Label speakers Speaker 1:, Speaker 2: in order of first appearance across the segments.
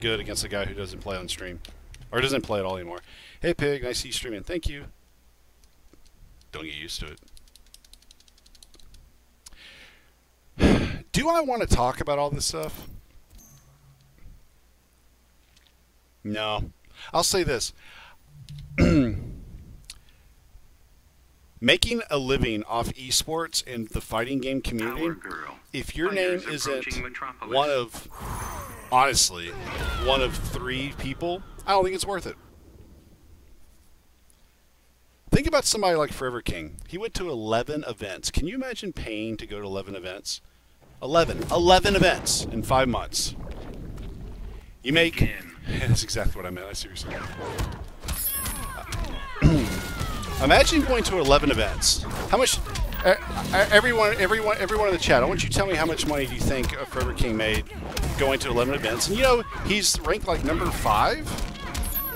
Speaker 1: good against a guy who doesn't play on stream. Or doesn't play at all anymore. Hey, Pig, nice to see you streaming. Thank you. Don't get used to it. Do I want to talk about all this stuff? No. I'll say this. Making a living off eSports and the fighting game community, if your name isn't one of, honestly, one of 3 people, I don't think it's worth it. Think about somebody like Forever King. He went to 11 events. Can you imagine paying to go to 11 events? 11 events in 5 months. You make... That's exactly what I meant. I seriously. Imagine going to 11 events. How much? Everyone in the chat. I want you to tell me how much money do you think Forever King made going to 11 events? And you know he's ranked like number 5.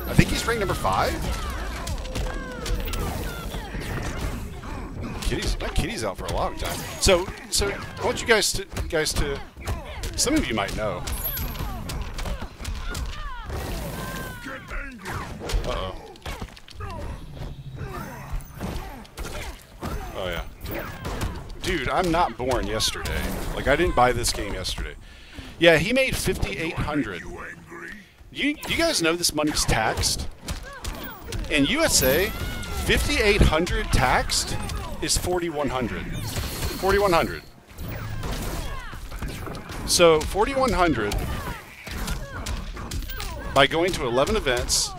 Speaker 1: I think he's ranked number 5. Kitty's out for a long time. So I want you guys to. Some of you might know. Uh-oh. Oh, yeah. Dude, I'm not born yesterday. Like, I didn't buy this game yesterday. Yeah, he made $5,800. You guys know this money's taxed? In USA, $5,800 taxed is $4,100. $4,100. So, $4,100 by going to 11 events.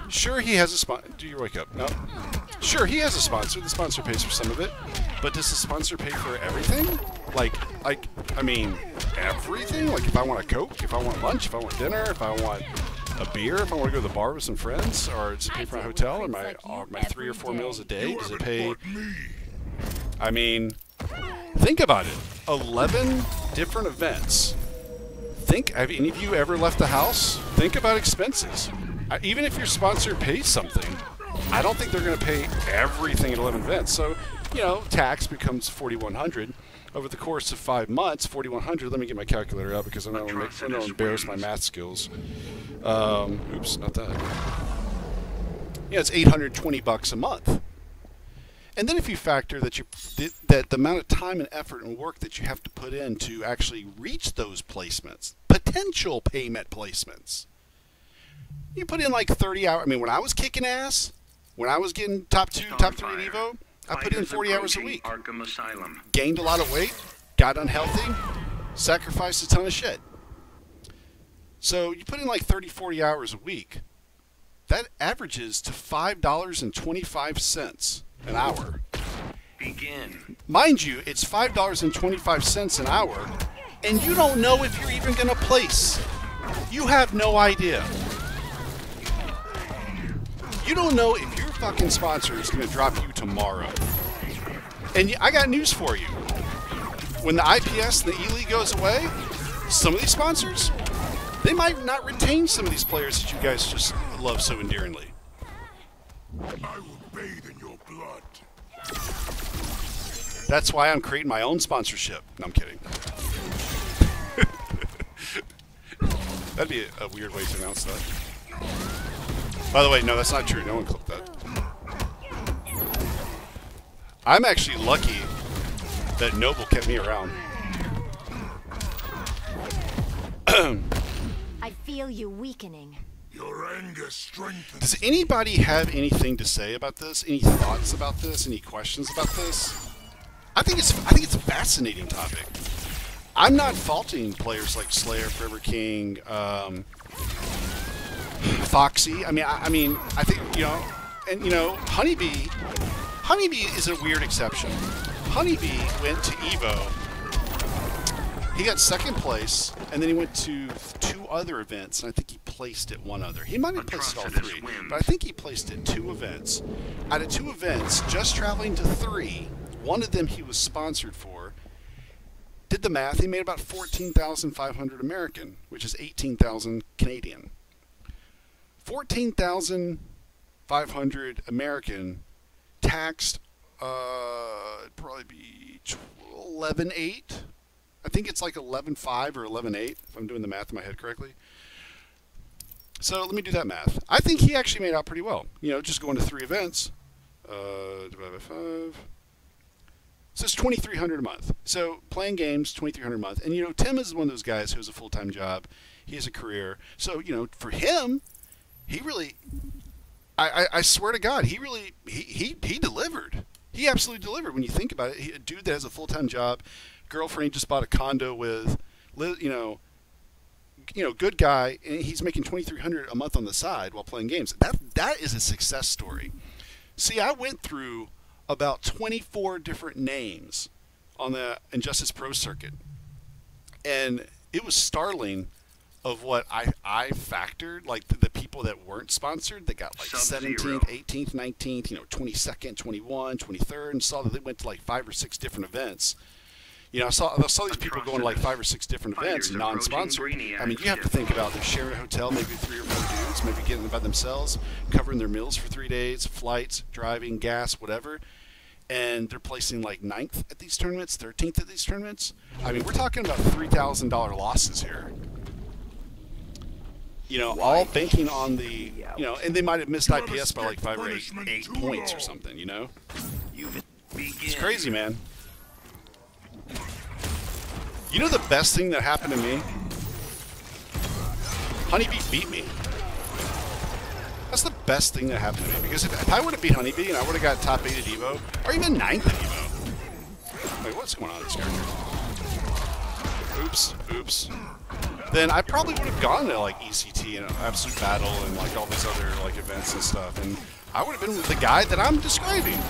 Speaker 1: Sure, he has a sponsor. Do you wake up? No. Sure, he has a sponsor. The sponsor pays for some of it. But does the sponsor pay for everything? Like, I mean, everything? Like, if I want a Coke, if I want lunch, if I want dinner, if I want a beer, if I want to go to the bar with some friends, or does it pay for my hotel, or my 3 or 4 meals a day? Does it pay? I mean, think about it. 11 different events. Have any of you ever left the house? Think about expenses. Even if your sponsor pays something, I don't think they're going to pay everything at 11 events. So, you know, tax becomes $4,100 over the course of 5 months. $4,100. Let me get my calculator out because I don't want to embarrass my math skills. Oops, not that. Yeah, it's $820 a month. And then if you factor that the amount of time and effort and work that you have to put in to actually reach those placements, potential payment placements. You put in like 30 hours. I mean, when I was kicking ass, when I was getting top 2, top 3 at Evo, I put in 40 hours a week. Gained a lot of weight, got unhealthy, sacrificed a ton of shit. So you put in like 30, 40 hours a week. That averages to $5.25 an hour.
Speaker 2: Begin.
Speaker 1: Mind you, it's $5.25 an hour, and you don't know if you're even going to place. You have no idea. You don't know if your fucking sponsor is going to drop you tomorrow. And I got news for you. When the IPS and the E-League goes away, some of these sponsors, they might not retain some of these players that you guys just love so endearingly.
Speaker 3: I will bathe in your blood.
Speaker 1: That's why I'm creating my own sponsorship. No, I'm kidding. That'd be a weird way to announce that. By the way, no, that's not true. No one clipped that. I'm actually lucky that Noble kept me around.
Speaker 4: I feel you weakening.
Speaker 3: Your anger strengthens.
Speaker 1: Does anybody have anything to say about this? Any thoughts about this? Any questions about this? I think it's a fascinating topic. I'm not faulting players like Slayer, Forever King, Foxy. I think, you know, and you know, Honeybee is a weird exception. Honeybee went to Evo. He got 2nd place, and then he went to 2 other events, and I think he placed at 1 other. He might have placed at all 3, but I think he placed at 2 events. Out of 2 events, just traveling to 3, one of them he was sponsored for. Did the math, he made about 14,500 American, which is 18,000 Canadian. 14,500 American taxed, it'd probably be 11.8. I think it's like 11.5 or 11.8, if I'm doing the math in my head correctly. So let me do that math. I think he actually made out pretty well. You know, just going to 3 events. Divided by 5. So it's $2,300 a month. So playing games, $2,300 a month. And you know, Tim is one of those guys who has a full-time job. He has a career. So you know, for him, he really, I swear to God, he really he delivered. He absolutely delivered. When you think about it, a dude that has a full-time job, girlfriend he just bought a condo with, you know, good guy, and he's making $2,300 a month on the side while playing games. That is a success story. See, I went through about 24 different names on the Injustice Pro circuit, and it was startling of what I factored, like the people that weren't sponsored, that got like 17th, 18th, 19th, you know, 22nd, 21, 23rd, and saw that they went to like 5 or 6 different events. You know, I saw these people going to like 5 or 6 different events, non-sponsored. I mean, you have to think about they're sharing a hotel, maybe 3 or 4 dudes, maybe getting by themselves, covering their meals for 3 days, flights, driving, gas, whatever. And they're placing like 9th at these tournaments, 13th at these tournaments. I mean, we're talking about $3,000 losses here. You know, all banking on the, you know, and they might have missed IPS by like 5 or 8 points or something, you know? It's crazy, man. You know the best thing that happened to me? Honeybee beat me. That's the best thing that happened to me, because if I would have beat Honeybee and I would have got top 8 at Evo, or even 9th at Evo. Wait, what's going on with this character? Oops. Then I probably would have gone to like ECT and Absolute Battle and like all these other like events and stuff, and I would have been with the guy that I'm describing.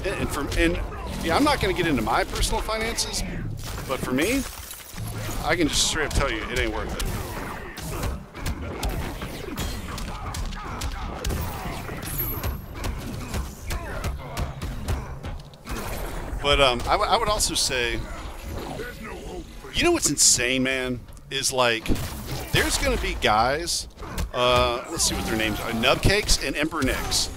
Speaker 1: And yeah, I'm not going to get into my personal finances, but for me, I can just straight up tell you it ain't worth it. But I would also say, you know what's insane, man, is like there's going to be guys, let's see what their names are, Nubcakes and Emperor Nix.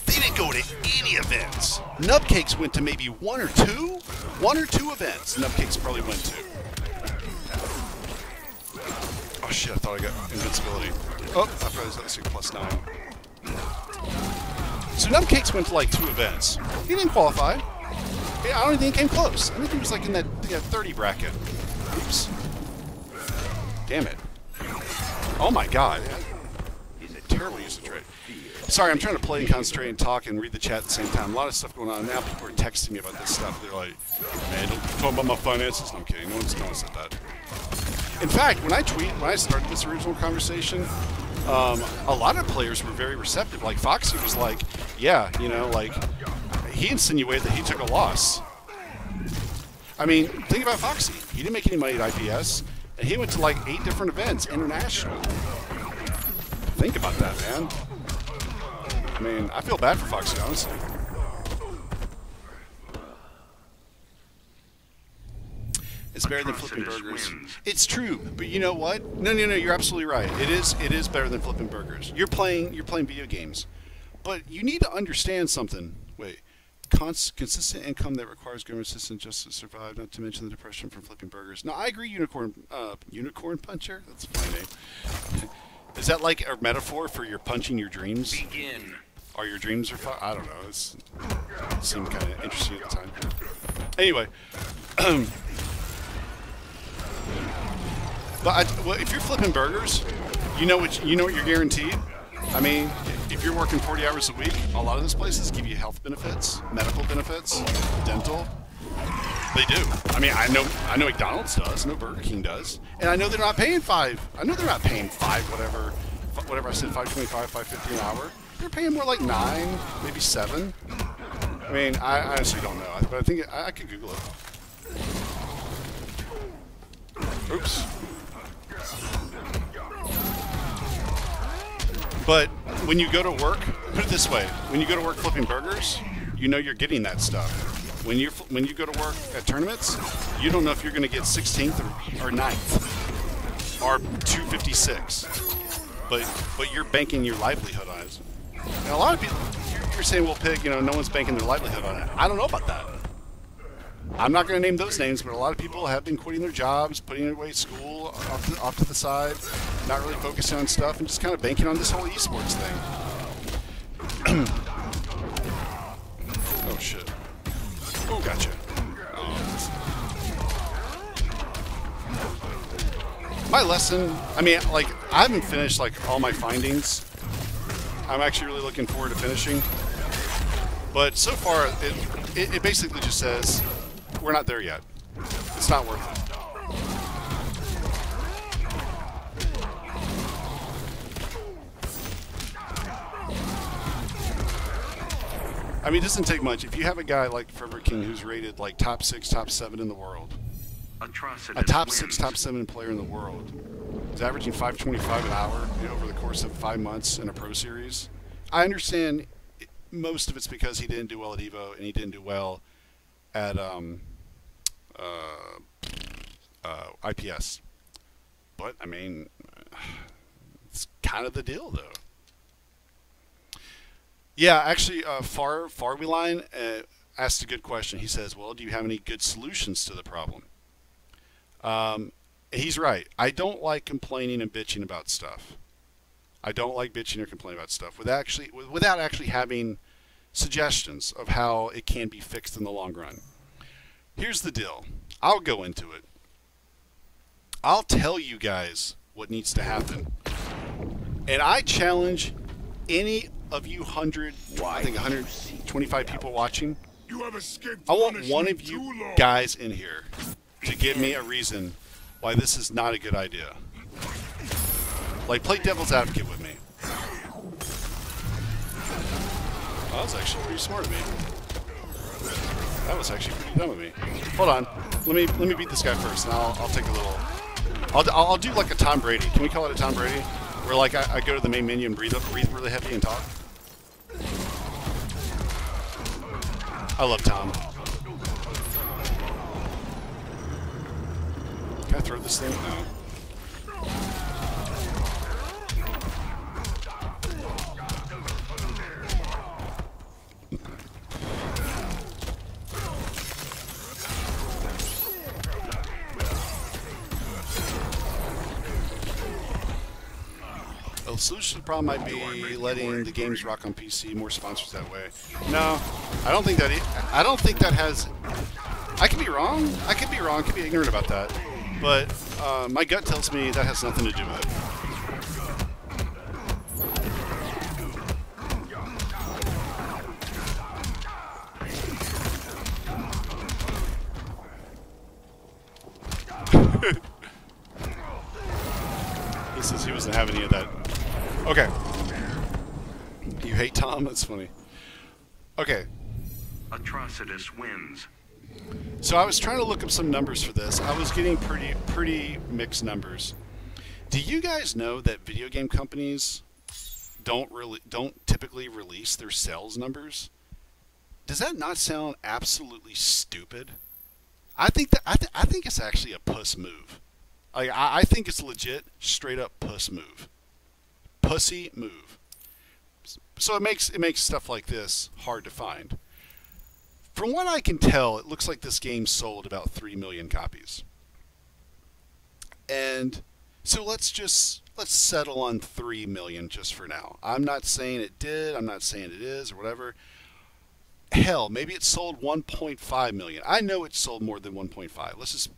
Speaker 1: They didn't go to any events. Nubcakes went to maybe 1 or 2 events. Nubcakes probably went to. Oh shit! I thought I got invincibility. Oh, I probably was like +9. So Nubcakes went to like 2 events. He didn't qualify. I don't even think he came close. I think he was like in that 30 bracket. Oops. Damn it. Oh my god. He's a terrible use of trade. Sorry, I'm trying to play and concentrate and talk and read the chat at the same time. A lot of stuff going on. Now people are texting me about this stuff. They're like, man, don't talk about my finances. No, I'm kidding. No one's said that. In fact, when I started this original conversation, a lot of players were very receptive. Like Foxy was like, yeah, you know, like he insinuated that he took a loss. I mean, think about Foxy. He didn't make any money at IPS, and he went to like 8 different events, international. Think about that, man. I mean, I feel bad for Foxy, honestly. It's better than flipping burgers. It's true, but you know what? No, you're absolutely right. It is better than flipping burgers. You're playing video games, but you need to understand something. Wait, consistent income that requires government assistance just to survive. Not to mention the depression from flipping burgers. No, I agree. Unicorn puncher. That's a funny name. Is that like a metaphor for you're punching your dreams?
Speaker 2: Begin.
Speaker 1: Or your dreams are fun? I don't know. It seemed kind of interesting at the time. Anyway. But if you're flipping burgers, you know what you're guaranteed. I mean, if you're working 40 hours a week, a lot of those places give you health benefits, medical benefits, dental. They do. I mean, I know McDonald's does. I know Burger King does, and I know they're not paying $5. I know they're not paying $5. Whatever I said, $5.25, $5.50 an hour. They're paying more like $9, maybe $7. I mean, I honestly don't know, but I think I could Google it. Oops. But when you go to work, put it this way: when you go to work flipping burgers, you know you're getting that stuff. When you go to work at tournaments, you don't know if you're going to get 16th or 9th or 256. But you're banking your livelihood on it. And a lot of people, you're saying, well, Pig, you know, no one's banking their livelihood on it. I don't know about that. I'm not going to name those names, but a lot of people have been quitting their jobs, putting away school off to the side, not really focusing on stuff, and just kind of banking on this whole eSports thing. Oh, shit. Oh, gotcha. My lesson, I mean, like, I haven't finished, like, all my findings. I'm actually really looking forward to finishing. But so far, it basically just says, we're not there yet. It's not worth it. I mean, it doesn't take much. If you have a guy like Forever King who's rated, like, top 6, top 7 in the world, a top 6, top 7 player in the world, is averaging 525 an hour over the course of 5 months in a pro series. I understand most of it's because he didn't do well at Evo and he didn't do well at IPS. But I mean, it's kind of the deal, though. Yeah, actually, Farwyline asked a good question. He says, "Well, do you have any good solutions to the problem?" He's right. I don't like complaining and bitching about stuff. I don't like bitching or complaining about stuff without actually having suggestions of how it can be fixed in the long run. Here's the deal. I'll go into it. I'll tell you guys what needs to happen. And I challenge any of you 125 people watching.
Speaker 3: You have escaped
Speaker 1: I want
Speaker 3: punishment
Speaker 1: one of you
Speaker 3: too long.
Speaker 1: guys in here to give me a reason why this is not a good idea. Like, play devil's advocate with me. Oh, that was actually pretty smart of me. That was actually pretty dumb of me. Hold on. Let me beat this guy first, and I'll take a little. I'll do like a Tom Brady. Can we call it a Tom Brady? Where like I go to the main menu and breathe really heavy and talk. I love Tom. Can I throw this thing? No. The solution to the problem might be letting the games rock on PC, more sponsors that way. No, I don't think that. I don't think that has. I could be wrong. I could be wrong. I could be ignorant about that. But my gut tells me that has nothing to do with it. He says he wasn't having any of that. Okay. You hate Tom? That's funny. Okay.
Speaker 2: Atrocitus wins.
Speaker 1: So I was trying to look up some numbers for this. I was getting pretty mixed numbers. Do you guys know that video game companies don't typically release their sales numbers? Does that not sound absolutely stupid? I think it's actually a puss move. Like, I think it's legit, straight up puss move. Pussy move. So it makes stuff like this hard to find. From what I can tell, it looks like this game sold about 3 million copies. And so let's settle on 3 million just for now. I'm not saying it did, I'm not saying it is, or whatever. Hell, maybe it sold 1.5 million. I know it sold more than 1.5. Let's just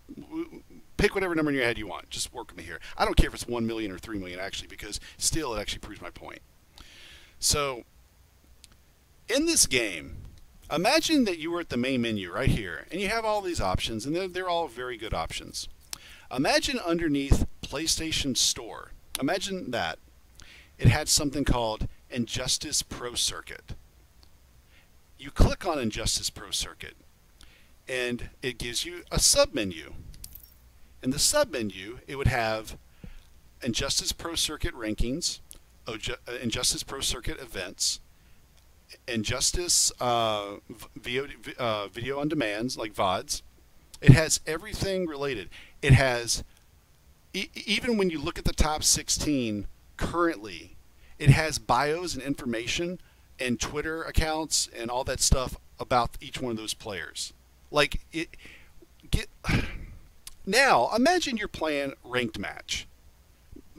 Speaker 1: pick whatever number in your head you want. Just work with me here. I don't care if it's 1 million or 3 million, actually, because still it actually proves my point. So, in this game, imagine that you were at the main menu right here, and you have all these options, and they're all very good options. Imagine underneath PlayStation Store, imagine that it had something called Injustice Pro Circuit. You click on Injustice Pro Circuit, and it gives you a submenu. In the submenu, it would have Injustice Pro Circuit rankings, Injustice Pro Circuit events, Injustice video on demands, like VODs. It has everything related. It has, even when you look at the top 16 currently, it has bios and information and Twitter accounts and all that stuff about each one of those players. Like it get now. Imagine you're playing ranked match.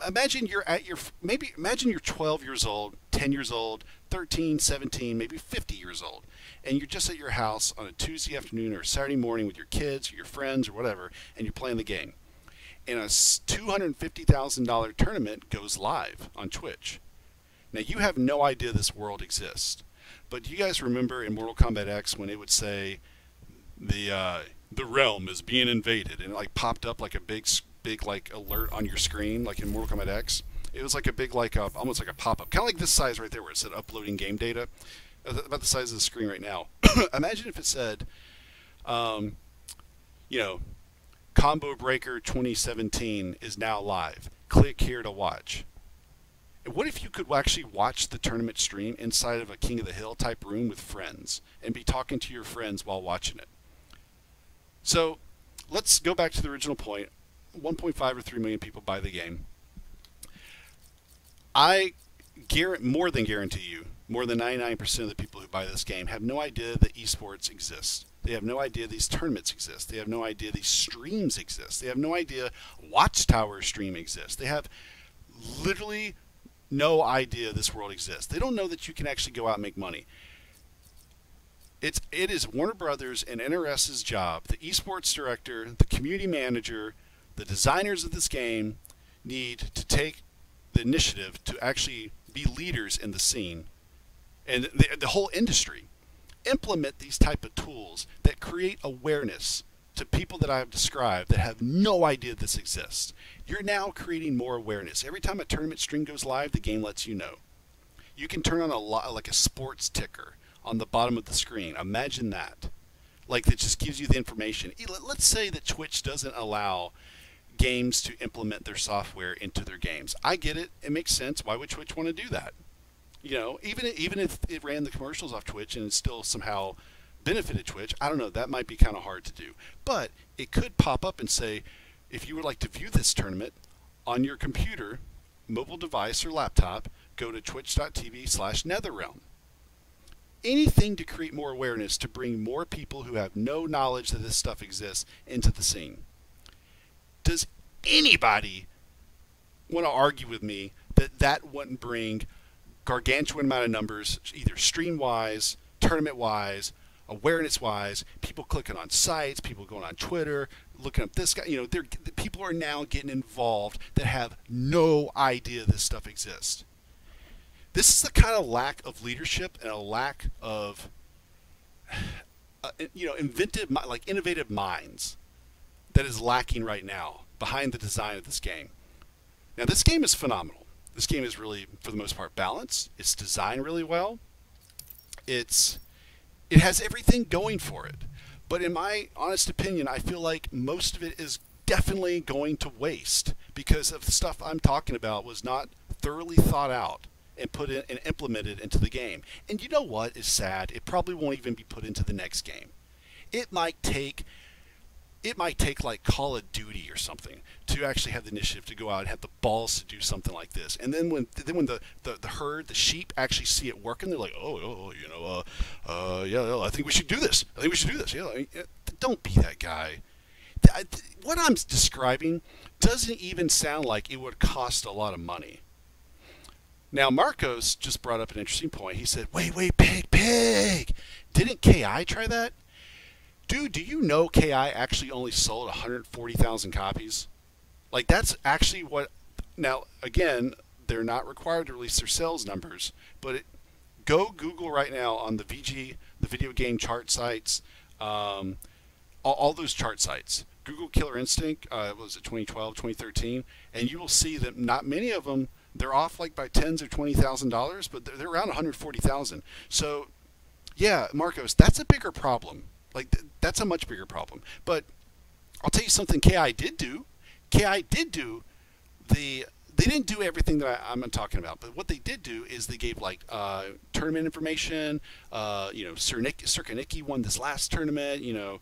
Speaker 1: Imagine you're at your imagine you're 12 years old, 10 years old, 13, 17, maybe 50 years old, and you're just at your house on a Tuesday afternoon or a Saturday morning with your kids or your friends or whatever, and you're playing the game. And a $250,000 tournament goes live on Twitch. Now you have no idea this world exists, but do you guys remember in Mortal Kombat X when it would say the realm is being invaded, and it like popped up like a big like alert on your screen, like in Mortal Kombat X? It was like a big like almost like a pop-up, kind of like this size right there where it said uploading game data, about the size of the screen right now. Imagine if it said, you know, Combo Breaker 2017 is now live. Click here to watch. And what if you could actually watch the tournament stream inside of a King of the Hill type room with friends and be talking to your friends while watching it? So let's go back to the original point. 1.5 or 3 million people buy the game. I more than guarantee you, more than 99% of the people who buy this game have no idea that eSports exists. They have no idea these tournaments exist. They have no idea these streams exist. They have no idea Watchtower stream exists. They have literally no idea this world exists. They don't know that you can actually go out and make money. It is Warner Brothers and NRS's job, the esports director, the community manager, the designers of this game need to take the initiative to actually be leaders in the scene and the whole industry. Implement these type of tools that create awareness to people that I have described that have no idea this exists. You're now creating more awareness. Every time a tournament stream goes live, the game lets you know. You can turn on like a sports ticker on the bottom of the screen. Imagine that. Like, that just gives you the information. Let's say that Twitch doesn't allow games to implement their software into their games. I get it. It makes sense. Why would Twitch want to do that? You know, even if it ran the commercials off Twitch and it still somehow benefited Twitch, I don't know, that might be kind of hard to do. But it could pop up and say, if you would like to view this tournament on your computer, mobile device, or laptop, go to twitch.tv/netherrealm. Anything to create more awareness, to bring more people who have no knowledge that this stuff exists into the scene. Does anybody want to argue with me that that wouldn't bring gargantuan amount of numbers, either stream-wise, tournament-wise, awareness-wise, people clicking on sites, people going on Twitter, looking up this guy, you know, people are now getting involved that have no idea this stuff exists. This is the kind of lack of leadership and a lack of, you know, innovative minds that is lacking right now behind the design of this game. Now, this game is phenomenal. This game is really, for the most part, balanced. It's designed really well. It has everything going for it. But in my honest opinion, I feel like most of it is definitely going to waste because of the stuff I'm talking about was not thoroughly thought out and put in and implemented into the game. And you know what is sad? It probably won't even be put into the next game. It might take like Call of Duty or something to actually have the initiative to go out and have the balls to do something like this. And then when the herd, the sheep, actually see it working, they're like, yeah, I think we should do this. I think we should do this. Yeah, don't be that guy. What I'm describing doesn't even sound like it would cost a lot of money. Now, Marcos just brought up an interesting point. He said, wait, pig. Didn't KI try that? Dude, do you know KI actually only sold 140,000 copies? Like, that's actually what... Now, again, they're not required to release their sales numbers, but go Google right now on the VG, the video game chart sites, all those chart sites. Google Killer Instinct, was it 2012, 2013, and you will see that not many of them, they're off like by tens or $20,000, but they're around 140,000. So, yeah, Marcos, that's a bigger problem. Like, that's a much bigger problem. But I'll tell you something KI did do. KI did do they didn't do everything that I'm talking about, but what they did do is they gave like tournament information. You know, Sir Nicky won this last tournament. You know,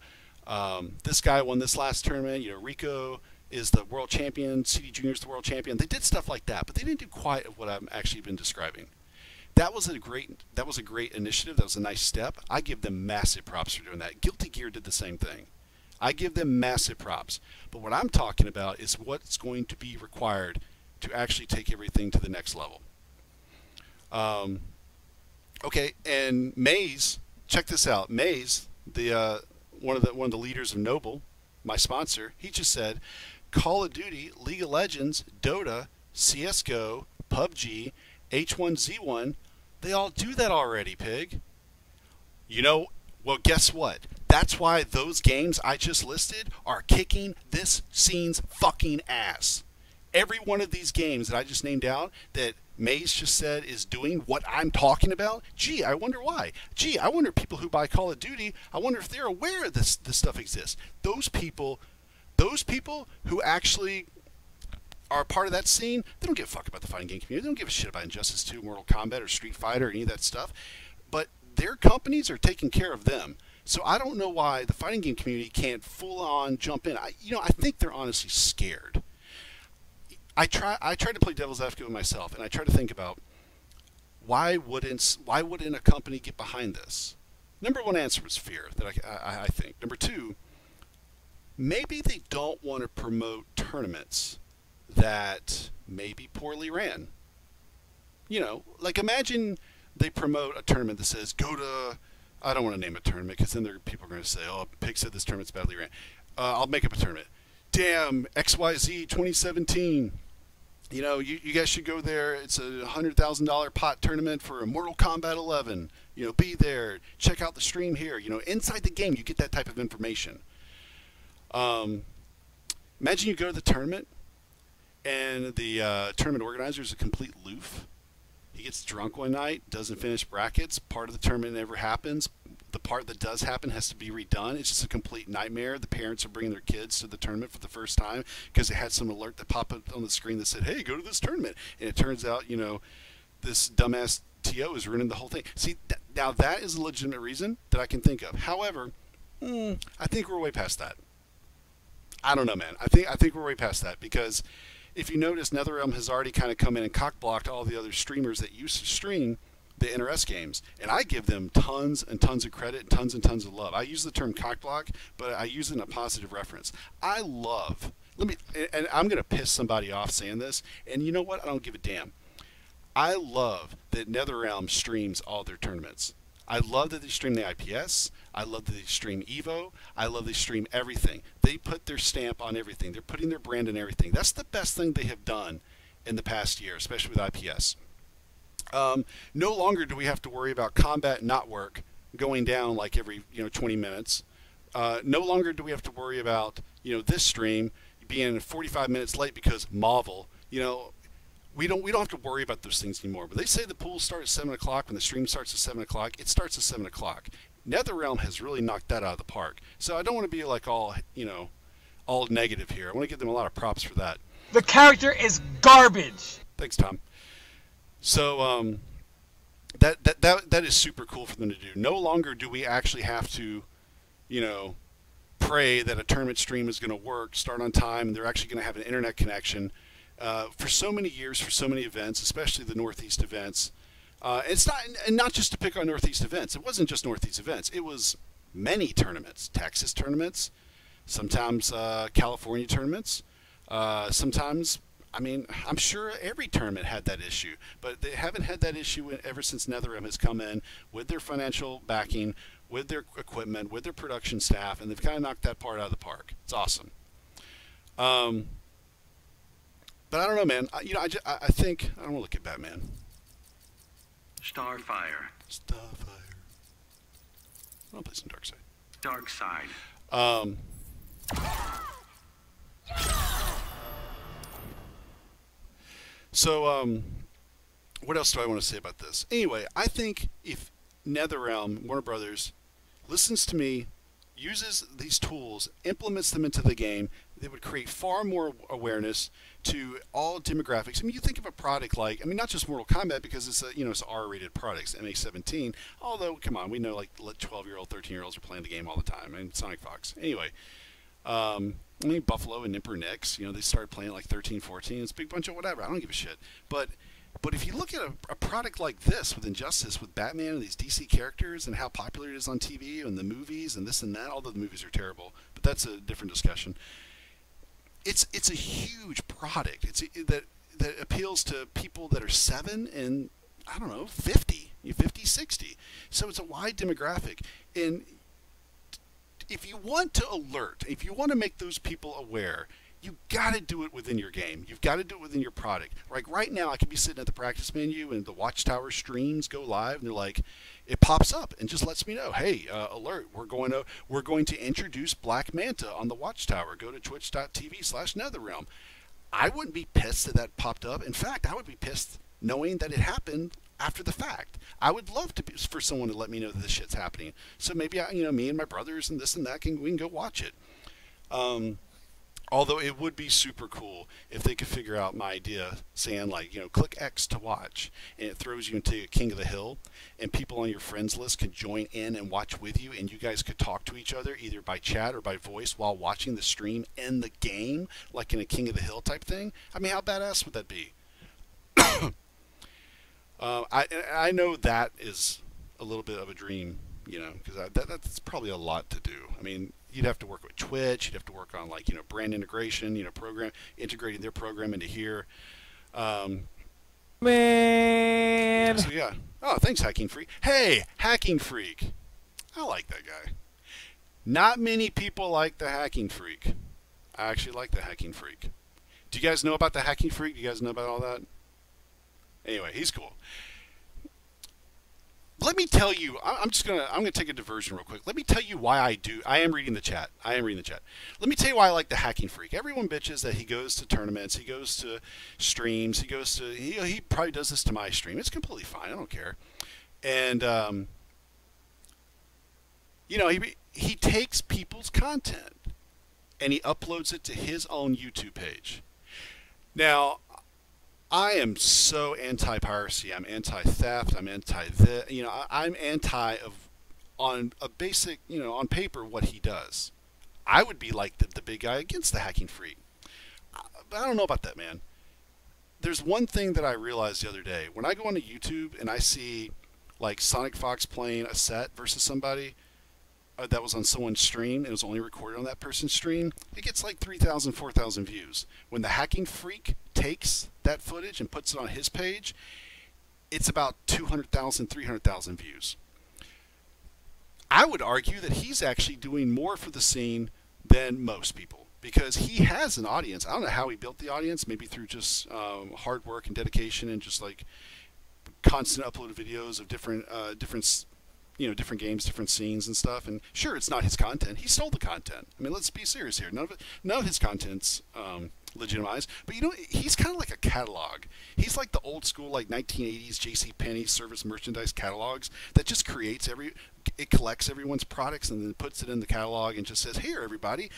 Speaker 1: this guy won this last tournament. You know, Rico is the world champion. CD Junior is the world champion. They did stuff like that, but they didn't do quite what I've actually been describing. That was a great initiative. That was a nice step. I give them massive props for doing that. Guilty Gear did the same thing. I give them massive props. But what I'm talking about is what's going to be required to actually take everything to the next level. Okay, and Maze, check this out. Maze, the one of the leaders of Noble, my sponsor, he just said, Call of Duty, League of Legends, Dota, CS:GO, PUBG, H1Z1, they all do that already, pig. You know, well, guess what? That's why those games I just listed are kicking this scene's fucking ass. Every one of these games that I just named out that Maze just said is doing what I'm talking about, gee, I wonder why. Gee, I wonder if people who buy Call of Duty, I wonder if they're aware this stuff exists. Those people who actually are part of that scene, they don't give a fuck about the fighting game community. They don't give a shit about Injustice 2, Mortal Kombat, or Street Fighter, or any of that stuff. But their companies are taking care of them. So I don't know why the fighting game community can't full-on jump in. I think they're honestly scared. I try to play devil's advocate with myself, and I try to think about why wouldn't a company get behind this? Number one answer was fear, that I think. Number two, maybe they don't want to promote tournaments that may be poorly ran. You know, like imagine they promote a tournament that says, go to, I don't want to name a tournament because then people are going to say, oh, Pig said this tournament's badly ran. I'll make up a tournament. Damn, XYZ 2017. You know, you guys should go there. It's a $100,000 pot tournament for a Mortal Kombat 11. You know, be there. Check out the stream here. You know, inside the game, you get that type of information. Imagine you go to the tournament, and the tournament organizer is a complete loof. He gets drunk one night, doesn't finish brackets. Part of the tournament never happens. The part that does happen has to be redone. It's just a complete nightmare. The parents are bringing their kids to the tournament for the first time because they had some alert that popped up on the screen that said, hey, go to this tournament. And it turns out, you know, this dumbass TO is ruining the whole thing. See, now that is a legitimate reason that I can think of. However, I think we're way past that. I don't know, man. I think we're way past that because if you notice, NetherRealm has already kind of come in and cock-blocked all the other streamers that used to stream the NRS games, and I give them tons and tons of credit and tons of love. I use the term cock-block, but I use it in a positive reference. I love, and I'm going to piss somebody off saying this, and you know what? I don't give a damn. I love that NetherRealm streams all their tournaments. I love that they stream the IPS. I love that they stream EVO. I love they stream everything. They put their stamp on everything. They're putting their brand on everything. That's the best thing they have done in the past year, especially with IPS. No longer do we have to worry about combat not work going down like every 20 minutes. No longer do we have to worry about this stream being 45 minutes late because Marvel. We don't have to worry about those things anymore. But they say the pools start at 7 o'clock when the stream starts at 7 o'clock. It starts at 7 o'clock. NetherRealm has really knocked that out of the park. So I don't want to be like all negative here. I want to give them a lot of props for that.
Speaker 5: The character is garbage.
Speaker 1: Thanks, Tom. So that is super cool for them to do. No longer do we actually have to, pray that a tournament stream is going to work, start on time, and they're actually going to have an internet connection. For so many years, for so many events, especially the Northeast events, it's not just to pick on Northeast events. It wasn't just Northeast events. It was many tournaments, Texas tournaments, sometimes California tournaments, sometimes. I'm sure every tournament had that issue, but they haven't had that issue ever since NetherRealm has come in with their financial backing, with their equipment, with their production staff, and they've kind of knocked that part out of the park. It's awesome. But I don't know, man. I think I don't want to look at Batman.
Speaker 2: Starfire.
Speaker 1: Starfire. I want to play some Darkseid.
Speaker 2: Darkseid.
Speaker 1: So, what else do I want to say about this? Anyway, I think if NetherRealm, Warner Brothers, listens to me, uses these tools, implements them into the game, they would create far more awareness to all demographics. You think of a product like, not just Mortal Kombat because it's it's R-rated products, MA-17. Although, come on, we know like 12-year-old, 13-year-olds are playing the game all the time. Sonic Fox. Anyway, Buffalo and Nipper Nicks, they started playing like 13, 14. It's a big bunch of whatever. I don't give a shit. But But if you look at a product like this with Injustice, with Batman and these DC characters and how popular it is on TV and the movies and this and that, although the movies are terrible, but that's a different discussion. It's a huge product. That appeals to people that are 7 and, I don't know, 50, 50, 60. So it's a wide demographic. And if you want to alert, if you want to make those people aware, you got to do it within your game. You've got to do it within your product. Like right now, I could be sitting at the practice menu and the Watchtower streams go live, and they're like, it pops up and just lets me know, hey, alert, we're going to introduce Black Manta on the Watchtower. Go to twitch.tv/NetherRealm. I wouldn't be pissed that that popped up. In fact, I would be pissed knowing that it happened after the fact. I would love for someone to let me know that this shit's happening. So maybe me and my brothers and this and that we can go watch it. Although it would be super cool if they could figure out my idea, saying like, click X to watch, and it throws you into King of the Hill, and people on your friends list could join in and watch with you, and you guys could talk to each other either by chat or by voice while watching the stream in the game, like in a King of the Hill type thing. I mean, how badass would that be? I know that is a little bit of a dream, because that's probably a lot to do. I mean, you'd have to work with Twitch. You'd have to work on brand integration. Integrating their program into here.
Speaker 5: Man.
Speaker 1: So yeah. Oh, thanks, Hacking Freak. Hey, Hacking Freak. I like that guy. Not many people like the Hacking Freak. I actually like the Hacking Freak. Do you guys know about the Hacking Freak? Do you guys know about all that? Anyway, he's cool. Let me tell you, I'm gonna take a diversion real quick. Let me tell you why I am reading the chat. Let me tell you why I like the Hacking Freak. Everyone bitches that he goes to tournaments, he goes to streams, he probably does this to my stream. It's completely fine. I don't care. And he takes people's content and he uploads it to his own YouTube page. Now, I am so anti-piracy. I'm anti-theft. I'm anti-this. I'm anti on a basic, on paper, what he does. I would be like the big guy against the Hacking Freak. But I don't know about that, man. There's one thing that I realized the other day. When I go onto YouTube and I see like Sonic Fox playing a set versus somebody that was on someone's stream and it was only recorded on that person's stream, it gets like 3,000, 4,000 views. When the Hacking Freak takes that footage and puts it on his page, it's about 200,000, 300,000 views. I would argue that he's actually doing more for the scene than most people because he has an audience. I don't know how he built the audience, maybe through just hard work and dedication and just like constant uploaded videos of different different games, different scenes and stuff. And sure, it's not his content. He stole the content. I mean, let's be serious here. None of his content's legitimized. But he's kind of like a catalog. He's like the old school, like 1980s JCPenney service merchandise catalogs that just it collects everyone's products and then puts it in the catalog and just says, here, everybody,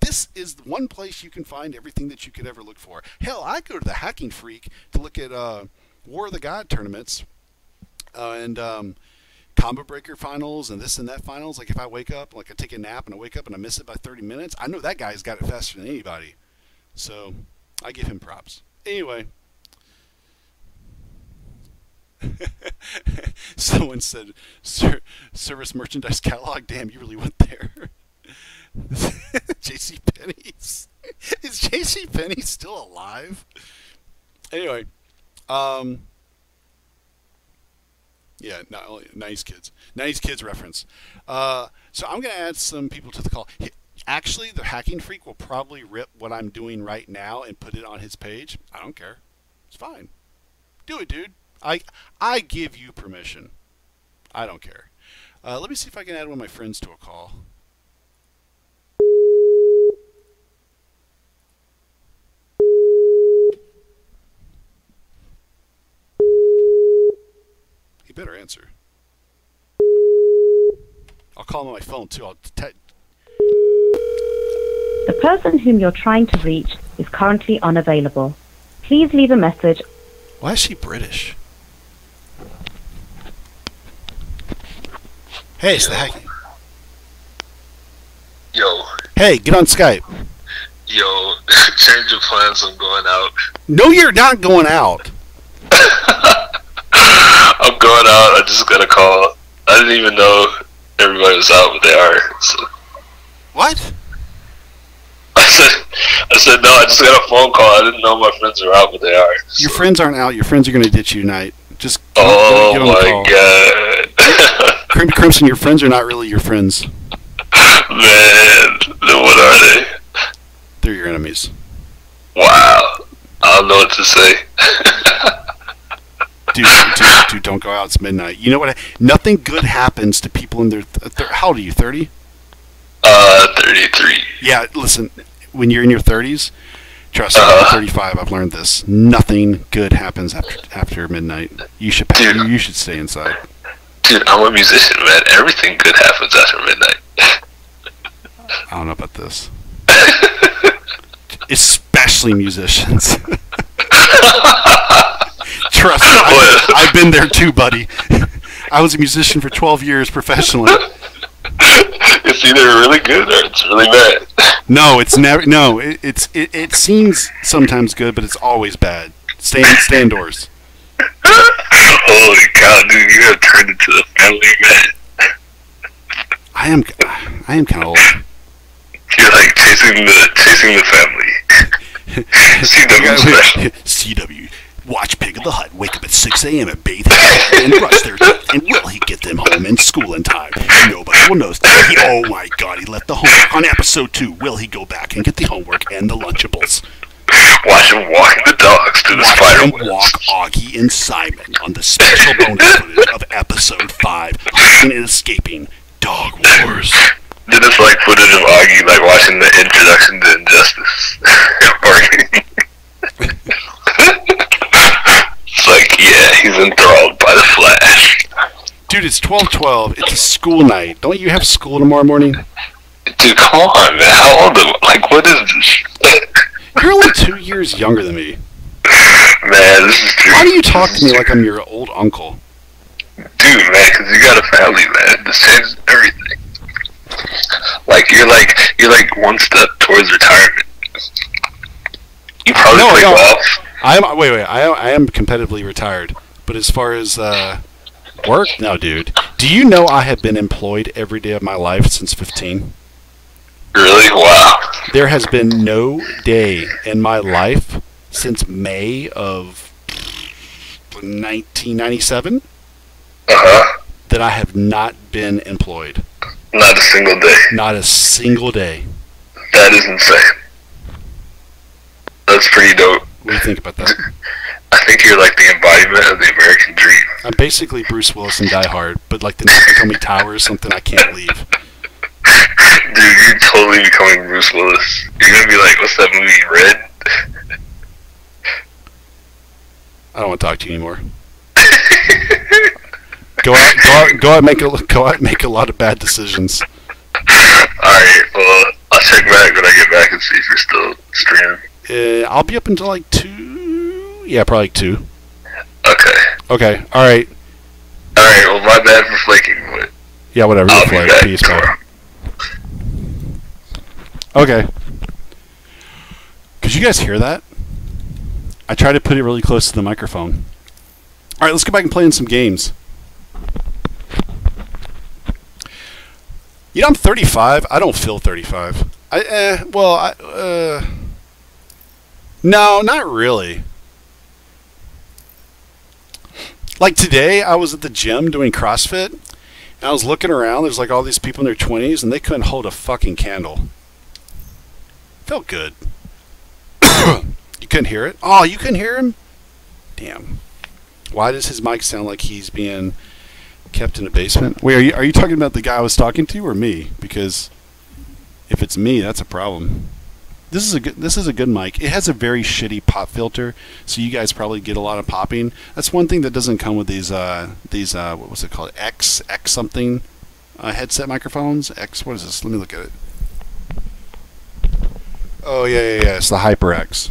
Speaker 1: this is the one place you can find everything that you could ever look for. Hell, I go to the Hacking Freak to look at War of the God tournaments and Combo Breaker finals and this and that finals. Like if I wake up, like I take a nap and I wake up and I miss it by 30 minutes, I know that guy's got it faster than anybody. So I give him props. Anyway. Someone said, service merchandise catalog. Damn, you really went there. JCPenney's. Is JCPenney still alive? Anyway. Yeah, nice kids reference. So I'm going to add some people to the call. Actually, the Hacking Freak will probably rip what I'm doing right now and put it on his page. I don't care. It's fine. Do it, dude. I give you permission. I don't care. Let me see if I can add one of my friends to a call. He better answer. I'll call him on my phone too.
Speaker 6: The person whom you're trying to reach is currently unavailable. Please leave a message.
Speaker 1: Why is she British? Hey, it's the Hacking.
Speaker 7: Yo.
Speaker 1: Hey, get on Skype.
Speaker 7: Yo, change your plans. I'm going out.
Speaker 1: No, you're not going out.
Speaker 7: I'm going out. I just got a call. I didn't even know everybody was out, but they are. So.
Speaker 1: What?
Speaker 7: I said no. I just got a phone call. I didn't know my friends were out, but they are. So.
Speaker 1: Your friends aren't out. Your friends are going to ditch you tonight. Just
Speaker 7: oh
Speaker 1: give them a call.
Speaker 7: my god,
Speaker 1: Crimson, your friends are not really your friends.
Speaker 7: man. Then what are they?
Speaker 1: They're your enemies.
Speaker 7: Wow. I don't know what to say.
Speaker 1: Dude, don't go out. It's midnight. You know what? Nothing good happens to people in their... how old are you, 30?
Speaker 7: 33.
Speaker 1: Yeah, listen, when you're in your 30s, trust me, I'm 35, I've learned this. Nothing good happens after midnight. You should stay inside.
Speaker 7: Dude, I'm a musician, man. Everything good happens after midnight.
Speaker 1: I don't know about this. Especially musicians. Trust me, I've been there too, buddy. I was a musician for 12 years professionally.
Speaker 7: It's either really good or it's really bad.
Speaker 1: No, it's never. No, it seems sometimes good, but it's always bad. Stay indoors.
Speaker 7: Holy cow, dude! You have turned into a family man.
Speaker 1: I am kind of old.
Speaker 7: You're like chasing the family. CW special.
Speaker 1: CW. Watch Pig of the Hut wake up at 6 a.m. and bathe and brush their teeth. And will he get them home in school in time? Nobody will know. Oh my God, he left the homework on episode 2. Will he go back and get the homework and the Lunchables?
Speaker 7: Watch him walking the dogs through the spider
Speaker 1: webs. Walk Augie and Simon on the special bonus footage of episode 5, Hunting and Escaping Dog Wars.
Speaker 7: Then it's like footage of Augie like watching the introduction to Injustice. It's like, yeah, he's enthralled by the Flash.
Speaker 1: Dude, it's 12:12. It's a school night. Don't you have school tomorrow morning?
Speaker 7: Dude, come on, man. How old am I? Like, what is this?
Speaker 1: You're only 2 years younger than me.
Speaker 7: Man, this is true.
Speaker 1: Why do you talk to me like I'm your old uncle?
Speaker 7: Dude, man, because you got a family, man. This changes everything. Like, you're like one step towards retirement. You probably play golf.
Speaker 1: I am competitively retired, but as far as work, no, dude. Do you know I have been employed every day of my life since 15?
Speaker 7: Really? Wow.
Speaker 1: There has been no day in my life since May of 1997 that I have not been employed.
Speaker 7: Not a single day.
Speaker 1: Not a single day.
Speaker 7: That is insane. That's pretty dope.
Speaker 1: What do you think about that?
Speaker 7: I think you're like the embodiment of the American dream.
Speaker 1: I'm basically Bruce Willis in Die Hard, but like the Nakatomi Tower is something I can't leave.
Speaker 7: Dude, you're totally becoming Bruce Willis. You're gonna be like, what's that movie, Red?
Speaker 1: I don't want to talk to you anymore. Go out, and make a lot of bad decisions.
Speaker 7: Alright, well, I'll check back when I get back and see if you're still streaming.
Speaker 1: I'll be up until like 2. Yeah, probably like 2.
Speaker 7: Okay.
Speaker 1: Alright,
Speaker 7: well, my bad for flaking, but...
Speaker 1: Yeah, whatever.
Speaker 7: I'll be back
Speaker 1: Peace,
Speaker 7: tomorrow.
Speaker 1: Okay. Could you guys hear that? I tried to put it really close to the microphone. Alright, let's go back and play in some games. You know, I'm 35. I don't feel 35. No, not really. Like today, I was at the gym doing CrossFit, and I was looking around. There's like all these people in their 20s, and they couldn't hold a fucking candle. Felt good. You couldn't hear it? Oh, you couldn't hear him? Damn. Why does his mic sound like he's being kept in a basement? Wait, are you talking about the guy I was talking to, or me? Because if it's me, that's a problem. This is a good mic. It has a very shitty pop filter, so you guys probably get a lot of popping. That's one thing that doesn't come with these what was it called? X something headset microphones. What is this? Let me look at it. Oh yeah. It's the HyperX.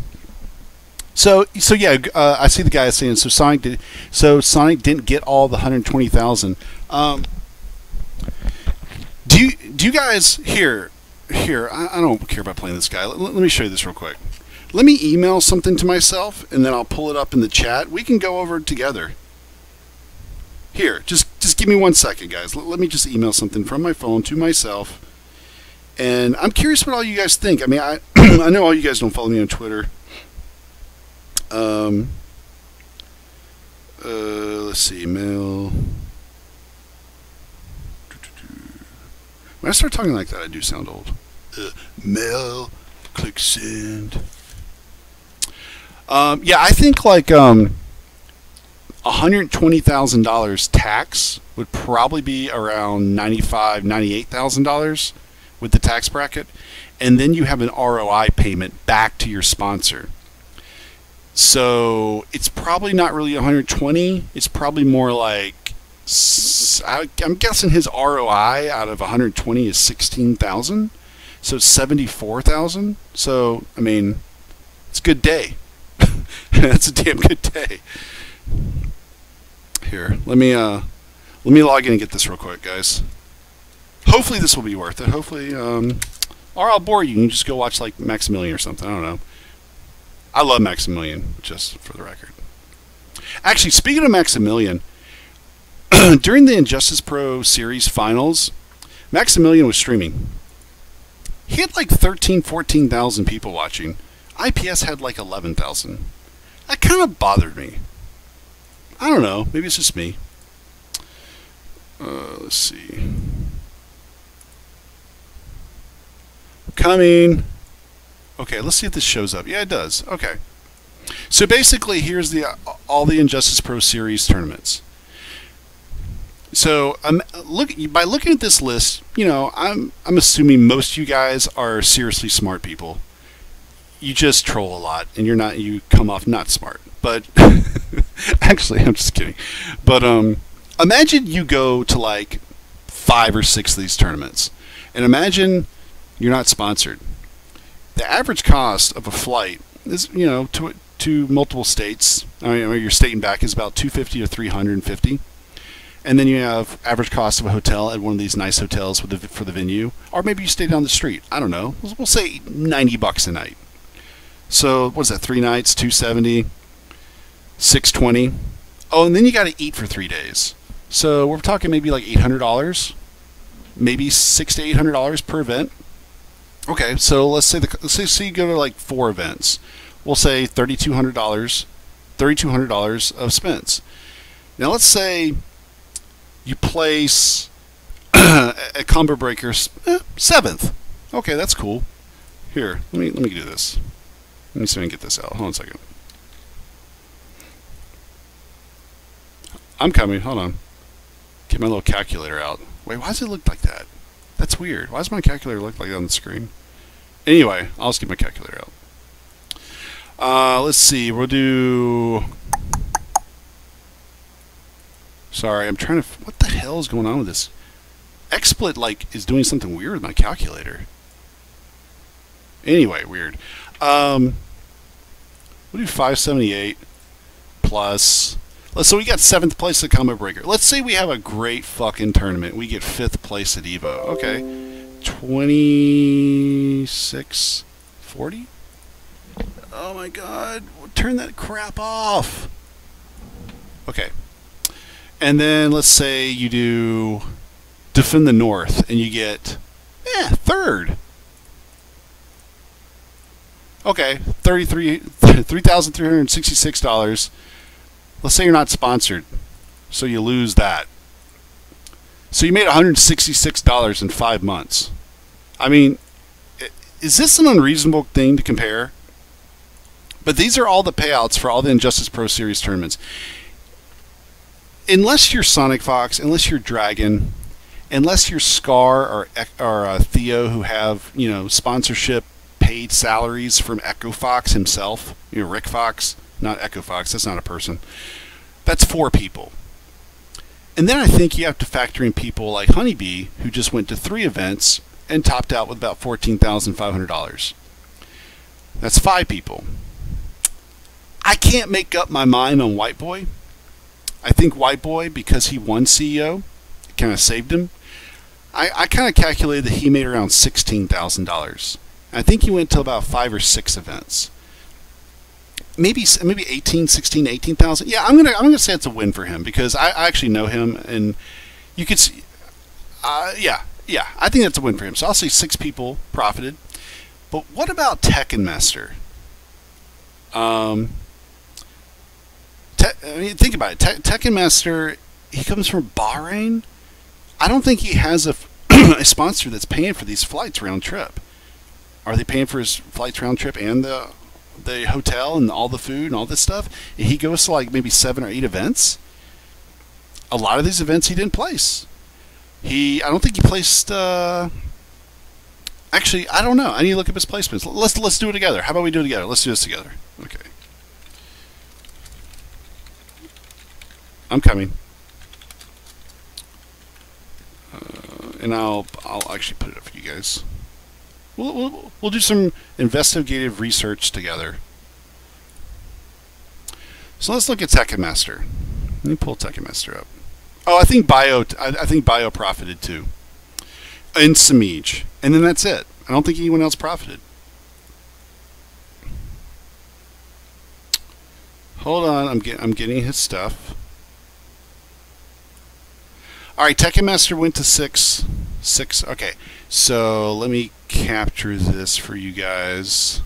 Speaker 1: So yeah, I see the guy saying Sonic didn't get all the 120,000. Do you guys here? I don't care about playing this guy. Let me show you this real quick. Let me email something to myself, and then I'll pull it up in the chat. We can go over it together. Here, just give me 1 second, guys. Let me just email something from my phone to myself. And I'm curious what all you guys think. I mean, I I know all you guys don't follow me on Twitter. Let's see, mail. When I start talking like that, I do sound old. Mail, click send. Yeah, I think like $120,000 tax would probably be around $95,000, $98,000 with the tax bracket, and then you have an ROI payment back to your sponsor. So it's probably not really 120. It's probably more like, I'm guessing his ROI out of 120 is 16,000. So 74,000. So I mean, it's a good day. That's a damn good day. Here, let me log in and get this real quick, guys. Hopefully this will be worth it. Hopefully, or I'll bore you. You can just go watch like Maximilian or something. I don't know. I love Maximilian, just for the record. Actually, speaking of Maximilian, during the Injustice Pro Series finals, Maximilian was streaming. He had like 13,000, 14,000 people watching. IPS had like 11,000. That kind of bothered me. I don't know. Maybe it's just me. Let's see. Coming. Okay, let's see if this shows up. Yeah, it does. Okay. So basically, here's the all the Injustice Pro Series tournaments. So by looking at this list, you know, I'm assuming most of you guys are seriously smart people. You just troll a lot, and you come off not smart. But actually, I'm just kidding. But imagine you go to like 5 or 6 of these tournaments, and imagine you're not sponsored. The average cost of a flight is, you know, to multiple states, I mean, your state and back is about $250 to $350, and then you have average cost of a hotel at one of these nice hotels for the venue, or maybe you stay down the street. I don't know. We'll say $90 a night. So what is that? 3 nights, $270, $620. Oh, and then you got to eat for 3 days. So we're talking maybe like $800, maybe $600 to $800 per event. Okay, so let's say you go to like 4 events. We'll say $3,200 of spends. Now let's say you place at Combo Breakers 7th. Okay, that's cool. Here, let me do this. Let me see if I can get this out. Hold on a second. I'm coming. Hold on. Get my little calculator out. Wait, why does it look like that? That's weird. Why does my calculator look like that on the screen? Anyway, I'll just get my calculator out. Let's see. We'll do... Sorry, I'm trying to... What the hell is going on with this? XSplit, like, is doing something weird with my calculator. Anyway, weird. We'll do 578 plus... So we got 7th place at Combo Breaker. Let's say we have a great fucking tournament. We get 5th place at Evo. Okay. 2640? Oh my god. Turn that crap off. Okay. And then let's say you do Defend the North and you get 3rd. Okay. $3,366. Let's say you're not sponsored, so you lose that. So you made $166 in 5 months. I mean, is this an unreasonable thing to compare? But these are all the payouts for all the Injustice Pro Series tournaments. Unless you're Sonic Fox, unless you're Dragon, unless you're Scar or Theo, who have, you know, sponsorship paid salaries from Echo Fox himself, you know, Rick Fox. Not Echo Fox, that's not a person. That's 4 people. And then I think you have to factor in people like Honeybee, who just went to 3 events and topped out with about $14,500. That's 5 people. I can't make up my mind on White Boy. I think White Boy, because he won CEO, it kind of saved him. I kind of calculated that he made around $16,000. I think he went to about 5 or 6 events. maybe 18, 16, 18,000. Yeah, I'm gonna say it's a win for him because I actually know him, and you could see. Yeah, I think that's a win for him. So I'll say 6 people profited. But what about Tekken Master? I mean, think about it. Tekken Master, he comes from Bahrain. I don't think he has a sponsor that's paying for these flights round trip. Are they paying for his flights round trip and the hotel and all the food and all this stuff? And he goes to like maybe 7 or 8 events. A lot of these events he didn't place. I don't think he placed. Actually, I don't know. I need to look up his placements. Let's do it together. How about we do it together? Let's do this together. Okay. I'm coming. And I'll actually put it up for you guys. We'll do some investigative research together. So let's look at Tekken Master. Let me pull Tekken Master up. Oh, I think Bio profited too. And Samij. And then that's it. I don't think anyone else profited. Hold on, I'm getting his stuff. All right, Tekken Master went to 6. Okay, so let me capture this for you guys.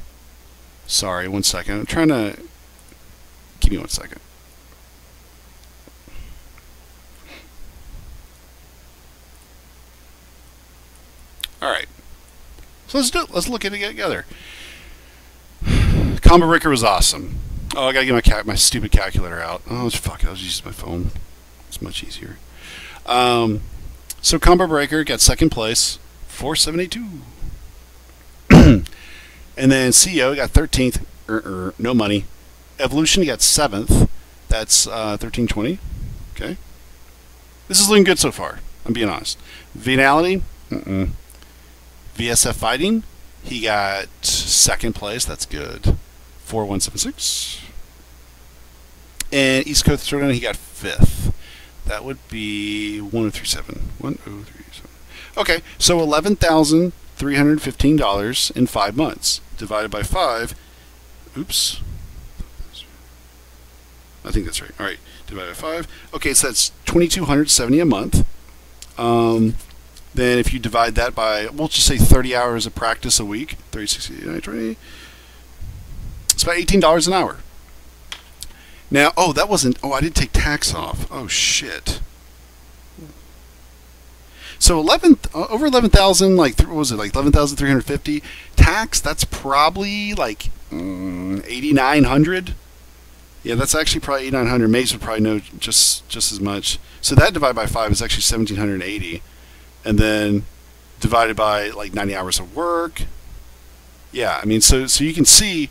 Speaker 1: Sorry, 1 second. I'm trying to. Give me 1 second. All right, so let's do it. Let's look at it together. Combo Breaker was awesome. Oh, I gotta get my stupid calculator out. Oh, fuck it. I'll just use my phone. It's much easier. So Combo Breaker got 2nd place, 472. And then CEO got 13th, no money. Evolution got 7th, that's 1320. Okay, this is looking good so far. I'm being honest. Venality, VSF Fighting, he got 2nd place. That's good, 4176. And East Coast Throwdown, he got 5th. That would be 1037. 1037. Okay, so $11,315 in 5 months divided by 5. Oops. I think that's right. All right, divided by 5. Okay, so that's $2,270 a month. Then if you divide that by, we'll just say 30 hours of practice a week, 30, 60, 90, 20. It's about $18 an hour. Now, I did take tax off. Oh, shit. So over 11,000, like, what was it, like 11,350? Tax, that's probably like 8,900. Yeah, that's actually probably 8,900. Mace would probably know just as much. So that divided by 5 is actually 1,780. And then divided by like 90 hours of work. Yeah, I mean, so you can see,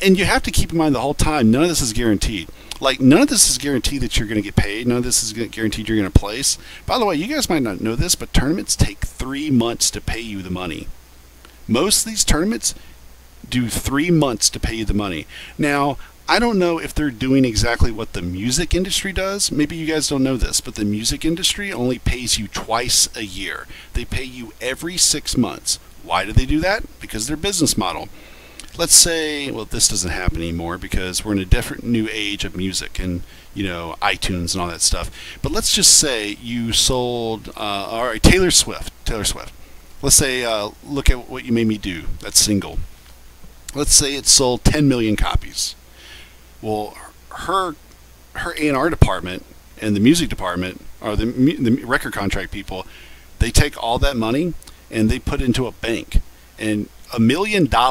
Speaker 1: and you have to keep in mind the whole time, none of this is guaranteed. Like, none of this is guaranteed that you're going to get paid. None of this is guaranteed you're going to place. By the way, you guys might not know this, but tournaments take 3 months to pay you the money. Most of these tournaments do 3 months to pay you the money. Now, I don't know if they're doing exactly what the music industry does. Maybe you guys don't know this, but the music industry only pays you twice a year. They pay you every 6 months. Why do they do that? Because their business model. Let's say, well, this doesn't happen anymore because we're in a different new age of music and, you know, iTunes and all that stuff. But let's just say you sold, all right, Taylor Swift. Let's say, look at what you made me do, that single. Let's say it sold 10 million copies. Well, her A&R department and the music department, or the record contract people, they take all that money and they put it into a bank. And $1 million, I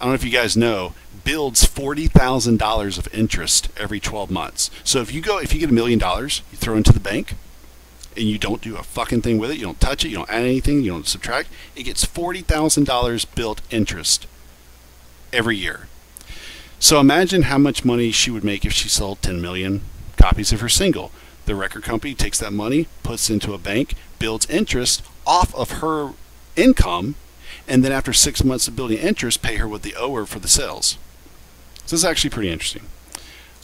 Speaker 1: don't know if you guys know, builds $40,000 of interest every 12 months. So if you get $1 million, you throw it into the bank, and you don't do a fucking thing with it, you don't touch it, you don't add anything, you don't subtract, it gets $40,000 built interest every year. So imagine how much money she would make if she sold 10 million copies of her single. The record company takes that money, puts it into a bank, builds interest off of her income, and then after 6 months of building interest, pay her what they owe her for the sales. So this is actually pretty interesting.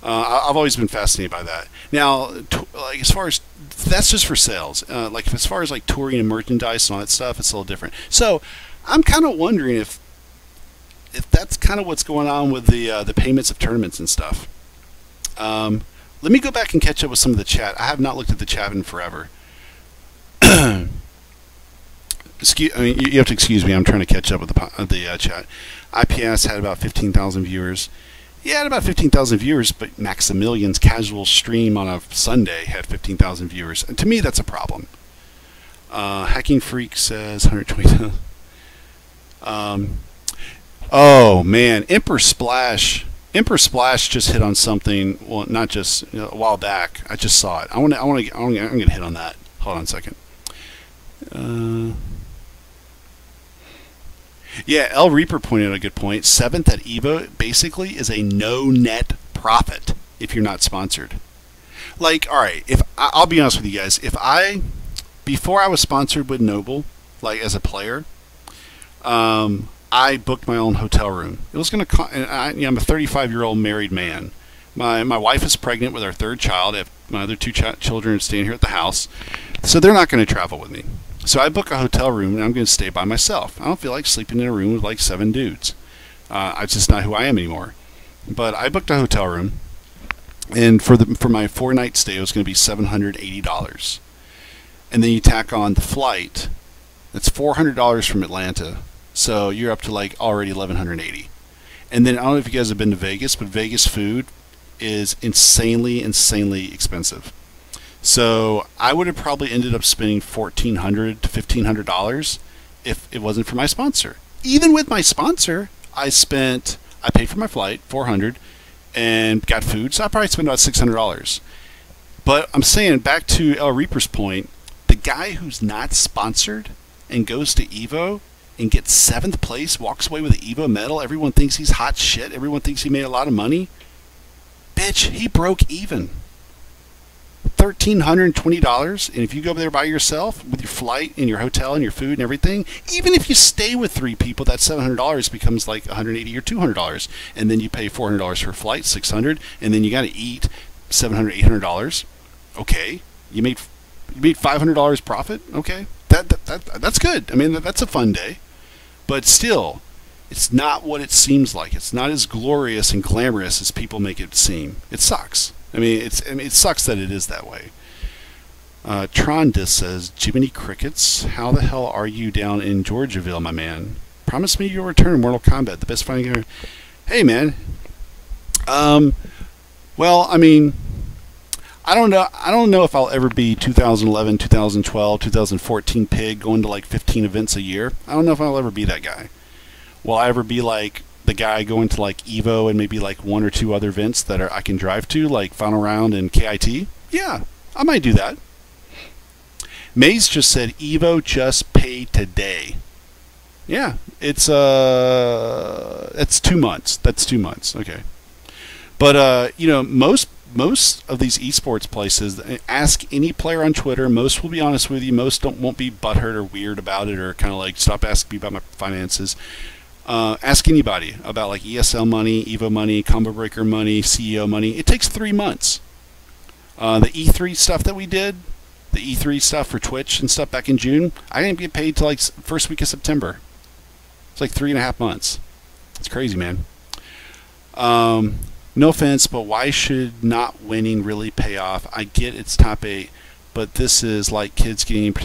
Speaker 1: I've always been fascinated by that. Now, like, as far as that's just for sales. Like, as far as like touring and merchandise and all that stuff, it's a little different. So I'm kind of wondering if that's kind of what's going on with the payments of tournaments and stuff. Let me go back and catch up with some of the chat. I have not looked at the chat in forever. You have to excuse me. I'm trying to catch up with the chat. IPS had about 15,000 viewers. Yeah, had about 15,000 viewers, but Maximilian's casual stream on a Sunday had 15,000 viewers. And to me, that's a problem. Hacking Freak says 120. Oh man, Emperor Splash just hit on something. Well, not just a while back. I just saw it. I'm gonna hit on that. Hold on a second. Yeah, El Reaper pointed out a good point. 7th at Evo basically is a no net profit if you're not sponsored. Like, all right, I'll be honest with you guys, before I was sponsored with Noble, like as a player, I booked my own hotel room. It was going to. I'm a 35-year-old married man. My wife is pregnant with our 3rd child. I have my other 2 children staying here at the house, so they're not going to travel with me. So I book a hotel room and I'm going to stay by myself. I don't feel like sleeping in a room with like 7 dudes. It's just not who I am anymore. But I booked a hotel room, and for my 4-night stay, it was going to be $780. And then you tack on the flight. That's $400 from Atlanta. So you're up to like already $1,180. And then I don't know if you guys have been to Vegas, but Vegas food is insanely expensive. So I would have probably ended up spending $1,400 to $1,500 if it wasn't for my sponsor. Even with my sponsor, I paid for my flight, $400, and got food, so I probably spent about $600. But I'm saying, back to El Reaper's point, the guy who's not sponsored and goes to Evo and gets 7th place, walks away with an Evo medal, everyone thinks he's hot shit, everyone thinks he made a lot of money. Bitch, he broke even. $1,320, and if you go there by yourself with your flight and your hotel and your food and everything, even if you stay with 3 people, that $700 becomes like $180 or $200, and then you pay $400 for a flight, $600, and then you got to eat $700, $800. Okay, you made $500 profit. Okay, that's good. I mean, that's a fun day, but still, it's not what it seems like. It's not as glorious and glamorous as people make it seem. It sucks. I mean, it sucks that it is that way. Trondis says, Jiminy Crickets, how the hell are you down in Georgiaville, my man? Promise me you'll return Mortal Kombat, the best fighting game. Hey, man. Well, I mean, I don't know if I'll ever be 2011, 2012, 2014 pig going to like 15 events a year. I don't know if I'll ever be that guy. Will I ever be like the guy going to like Evo and maybe like 1 or 2 other events that I can drive to, like Final Round and KIT? Yeah, I might do that. Maze just said Evo just paid today. Yeah, it's 2 months. That's 2 months. Okay, but most of these esports places, ask any player on Twitter. Most will be honest with you. Most won't be butthurt or weird about it, or kind of like stop asking me about my finances. Ask anybody about like ESL money, Evo money, Combo Breaker money, CEO money. It takes 3 months. The E3 stuff that we did, the E3 stuff for Twitch and stuff back in June, I didn't get paid till like first week of September. It's like 3.5 months. It's crazy, man. No offense, but why should not winning really pay off? I get it's top 8, but this is like kids getting...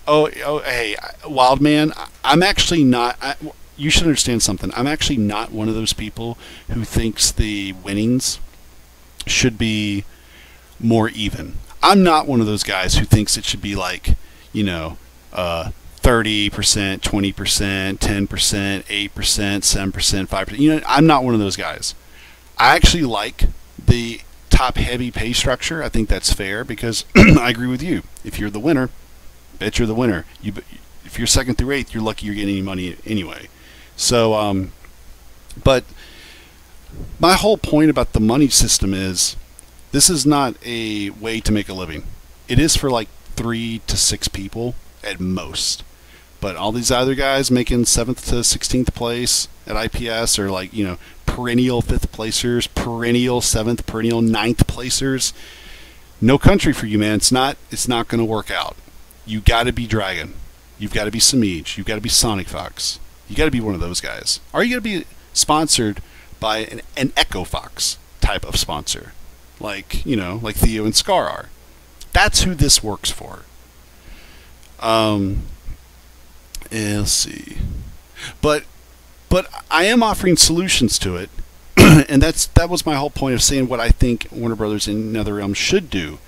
Speaker 1: hey, Wildman, I'm actually not... You should understand something. I'm actually not one of those people who thinks the winnings should be more even. I'm not one of those guys who thinks it should be like, 30%, 20%, 10%, 8%, 7%, 5%. I'm not one of those guys. I actually like the top-heavy pay structure. I think that's fair because I agree with you. If you're the winner, bet you're the winner. If you're 2nd through 8th, you're lucky you're getting any money anyway. So, but my whole point about the money system is this is not a way to make a living. It is for like 3 to 6 people at most. But all these other guys making 7th to 16th place at IPS are like, perennial 5th placers, perennial 7th, perennial 9th placers. No country for you, man. It's not going to work out. You got to be Dragon. You've got to be Samij. You've got to be Sonic Fox. You got to be one of those guys. Or you got to be sponsored by an Echo Fox type of sponsor, like like Theo and Scar are. That's who this works for. And let's see, but I am offering solutions to it, and that was my whole point of saying what I think Warner Brothers and NetherRealm should do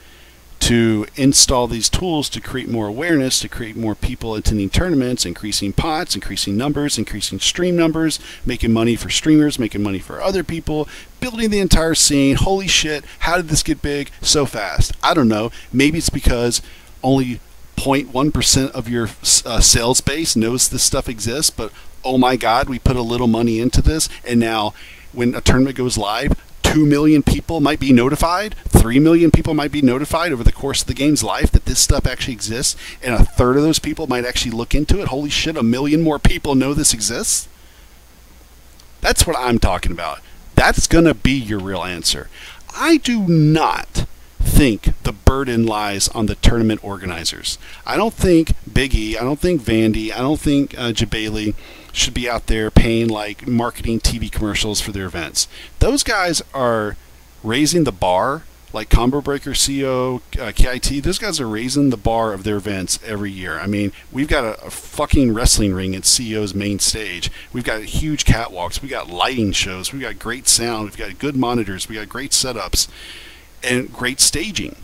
Speaker 1: to install these tools to create more awareness, to create more people attending tournaments, increasing pots, increasing numbers, increasing stream numbers, making money for streamers, making money for other people, building the entire scene. Holy shit, how did this get big so fast? I don't know. Maybe it's because only 0.1% of your sales base knows this stuff exists, but oh my god, we put a little money into this, and now when a tournament goes live, 2 million people might be notified, 3 million people might be notified over the course of the game's life that this stuff actually exists, and a third of those people might actually look into it. Holy shit, 1 million more people know this exists? That's what I'm talking about. That's going to be your real answer. I do not think the burden lies on the tournament organizers. I don't think Big E, I don't think Vandy, I don't think Jabali should be out there paying like marketing TV commercials for their events. Those guys are raising the bar, like Combo Breaker, CO, KIT. Those guys are raising the bar of their events every year. I mean, we've got a fucking wrestling ring at CEO's main stage. We've got huge catwalks. We got lighting shows. We've got great sound. We've got good monitors. We got great setups and great staging.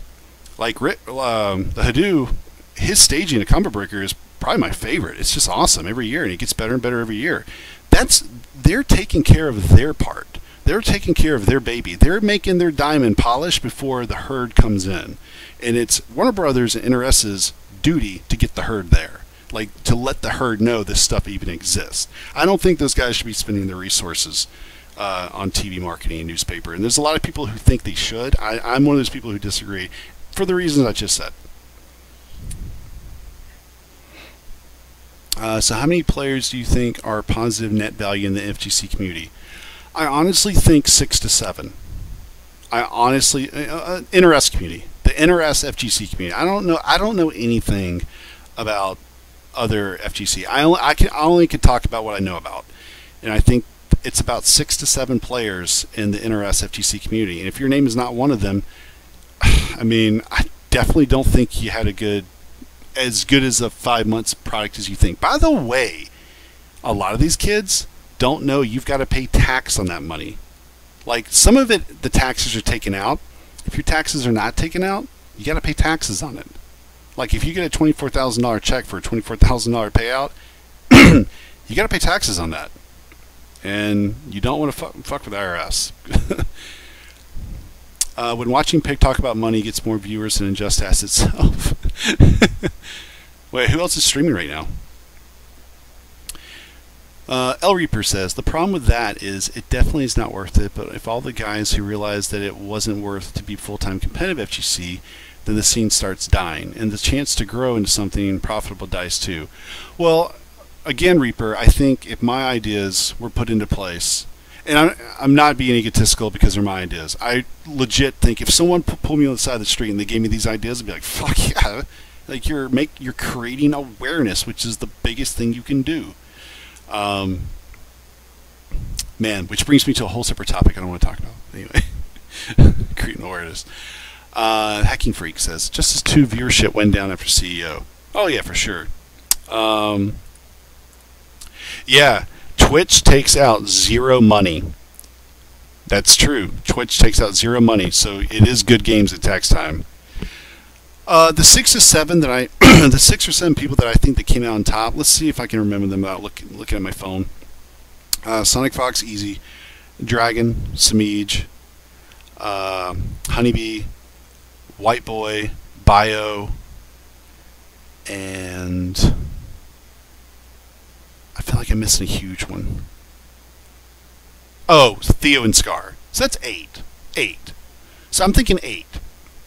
Speaker 1: Like the Hadou, his staging at Combo Breaker is probably my favorite. It's just awesome every year, and it gets better and better every year. They're taking care of their part. They're taking care of their baby. They're making their diamond polish before the herd comes in. And it's Warner Brothers and NRS's duty to get the herd there. Like, to let the herd know this stuff even exists. I don't think those guys should be spending their resources on TV marketing and newspaper. And there's a lot of people who think they should. I'm one of those people who disagree for the reasons I just said. So how many players do you think are positive net value in the FGC community? I honestly think 6 to 7. I honestly, NRS community, the NRS FGC community. I don't know anything about other FGC. I only can talk about what I know about, and I think it's about 6 to 7 players in the NRS FGC community. And if your name is not one of them, I mean, I definitely don't think you had as good as a 5 months product as you think. By the way, a lot of these kids don't know you've got to pay tax on that money. Like, some of it, the taxes are taken out. If your taxes are not taken out, you got to pay taxes on it. Like, if you get a $24,000 check for a $24,000 payout, you got to pay taxes on that. And you don't want to fuck with the IRS. When watching Pig talk about money gets more viewers than Injust Ass itself. Wait, who else is streaming right now? El Reaper says, the problem with that is it definitely is not worth it, but if all the guys who realize that it wasn't worth to be full-time competitive FGC, then the scene starts dying, and the chance to grow into something profitable dies too. Well, again, Reaper, I think if my ideas were put into place, and I'm not being egotistical because they're my ideas. I legit think if someone pulled me on the side of the street and they gave me these ideas, I'd be like, fuck yeah. Like, you're creating awareness, which is the biggest thing you can do. Man, which brings me to a whole separate topic I don't want to talk about. Anyway, creating awareness. Hacking Freak says, just as 2 viewership went down after CEO. Oh yeah, for sure. Yeah, Twitch takes out 0 money. That's true. Twitch takes out 0 money, so it is good games at tax time. The 6 or 7 that I, the 6 or 7 people that I think that came out on top. Let's see if I can remember them without looking at my phone. Sonic Fox, easy. Dragon, Samij, Honeybee, White Boy, Bio, and I feel like I'm missing a huge one. Oh, Theo and Scar. So that's 8. 8. So I'm thinking 8.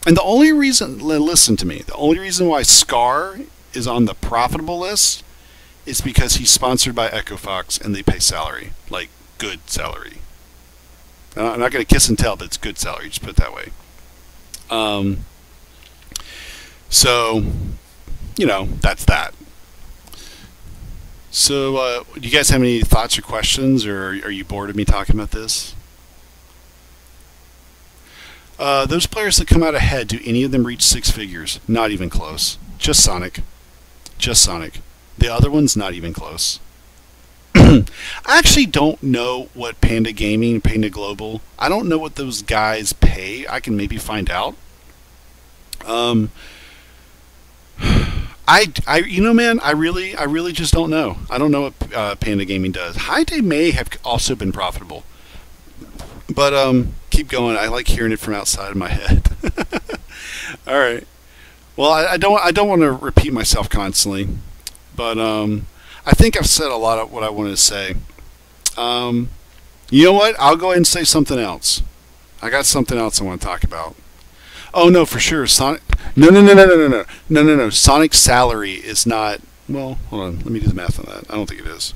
Speaker 1: And the only reason, listen to me, the only reason why Scar is on the profitable list is because he's sponsored by Echo Fox and they pay salary. Like, good salary. I'm not going to kiss and tell, but it's good salary, just put it that way. So, you know, that's that. So, do you guys have any thoughts or questions, or are you bored of me talking about this? Those players that come out ahead, do any of them reach 6 figures? Not even close. Just Sonic. Just Sonic. The other one's not even close. I actually don't know what Panda Gaming, Panda Global, I don't know what those guys pay. I can maybe find out. You know, man, I really just don't know. I don't know what Panda Gaming does. High Day may have also been profitable, but keep going. I like hearing it from outside of my head. All right. Well, I don't want to repeat myself constantly, but I think I've said a lot of what I wanted to say. You know what? I'll go ahead and say something else. I got something else I want to talk about. Oh no, for sure, Sonic. No. Sonic's salary is not. Well, hold on. Let me do the math on that. I don't think it is.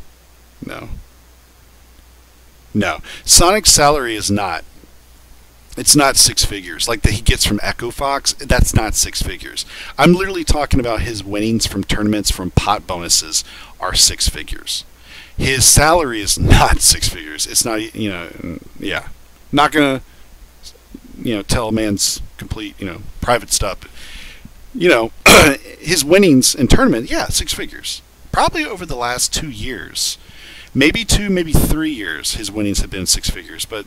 Speaker 1: No. Sonic's salary is not. It's not 6 figures like that he gets from Echo Fox. That's not 6 figures. I'm literally talking about his winnings from tournaments, from pot bonuses, are 6 figures. His salary is not 6 figures. It's not. Yeah. Not gonna. Tell a man's complete, private stuff. His winnings in tournament, yeah, 6 figures. Probably over the last 2 years, maybe 2, maybe 3 years, his winnings have been 6 figures. But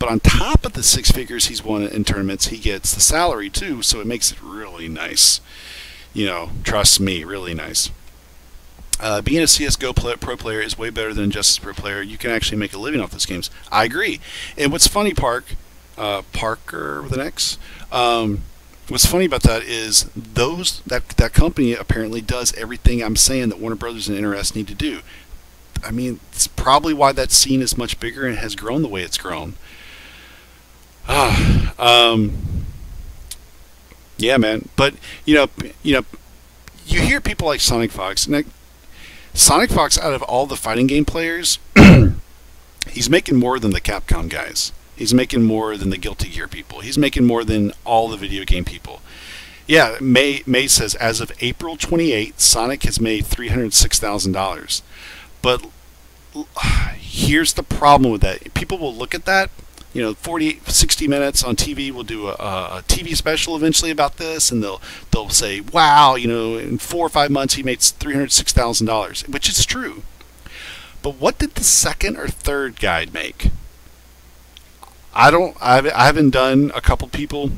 Speaker 1: on top of the 6 figures he's won in tournaments, he gets the salary too. So it makes it really nice. Trust me, really nice. Being a CS:GO pro player is way better than just a pro player. You can actually make a living off those games. I agree. And what's funny, Parker with an X. What's funny about that is that company apparently does everything I'm saying that Warner Brothers and NRS need to do. I mean, it's probably why that scene is much bigger and has grown the way it's grown. Yeah, man. But you hear people like Sonic Fox. And Sonic Fox, out of all the fighting game players, he's making more than the Capcom guys. He's making more than the Guilty Gear people. He's making more than all the video game people. Yeah, May says, as of April 28th, Sonic has made $306,000. But here's the problem with that. People will look at that, 60 minutes on TV. We'll do a TV special eventually about this, and they'll say, wow, in 4 or 5 months he made $306,000, which is true. But what did the second or third guy make? I haven't done a couple people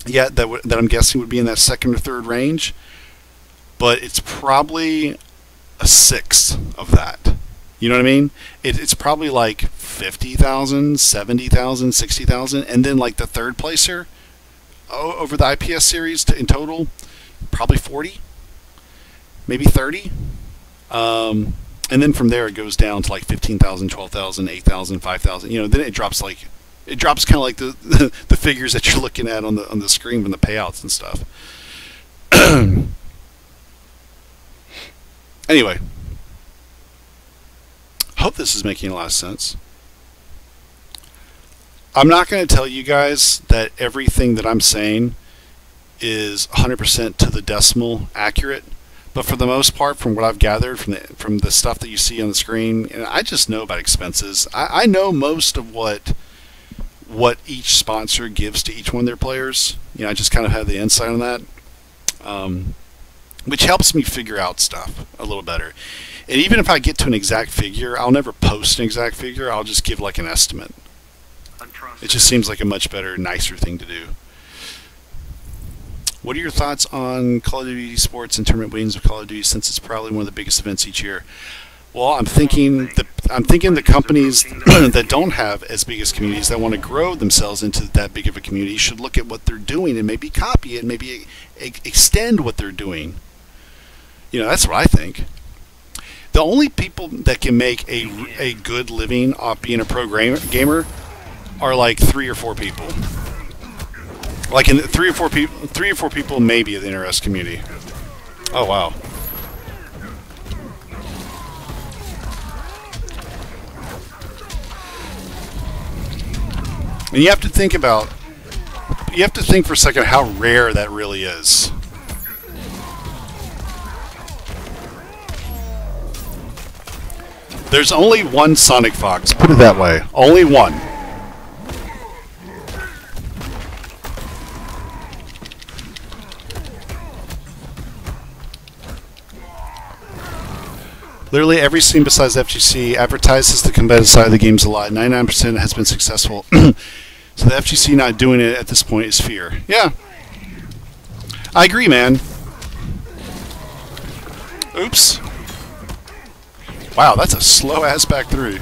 Speaker 1: yet that I'm guessing would be in that second or third range, but it's probably a sixth of that. You know what I mean? It's probably like 50,000, 70,000, 60,000, and then like the third placer over the IPS series in total, probably 40, maybe 30. And then from there it goes down to like 15,000, 12,000, 8,000, 5,000. Then it drops kind of like the figures that you're looking at on the screen from the payouts and stuff. Anyway, hope this is making a lot of sense. I'm not going to tell you guys that everything that I'm saying is 100% to the decimal accurate, but for the most part, from what I've gathered from the stuff that you see on the screen, and I just know about expenses. I know most of what each sponsor gives to each one of their players. I just kind of have the insight on that, which helps me figure out stuff a little better. And even if I get to an exact figure, I'll never post an exact figure. I'll just give like an estimate. It just seems like a much better, nicer thing to do. What are your thoughts on Call of Duty eSports and tournament winnings of Call of Duty, since it's probably one of the biggest events each year? Well, I'm thinking the companies that don't have as big as communities, that want to grow themselves into that big of a community, should look at what they're doing and maybe copy it, and maybe extend what they're doing. That's what I think. The only people that can make a good living off being a pro gamer are like 3 or 4 people. Like in 3 or 4 people maybe of the NRS community. Oh wow. And you have to think for a second how rare that really is. There's only one Sonic Fox. Put it that way. Only one. Literally every scene besides FGC advertises the competitive side of the games a lot. 99% has been successful. So the FGC not doing it at this point is fear. Yeah. I agree, man. Oops. Wow, that's a slow ass back through.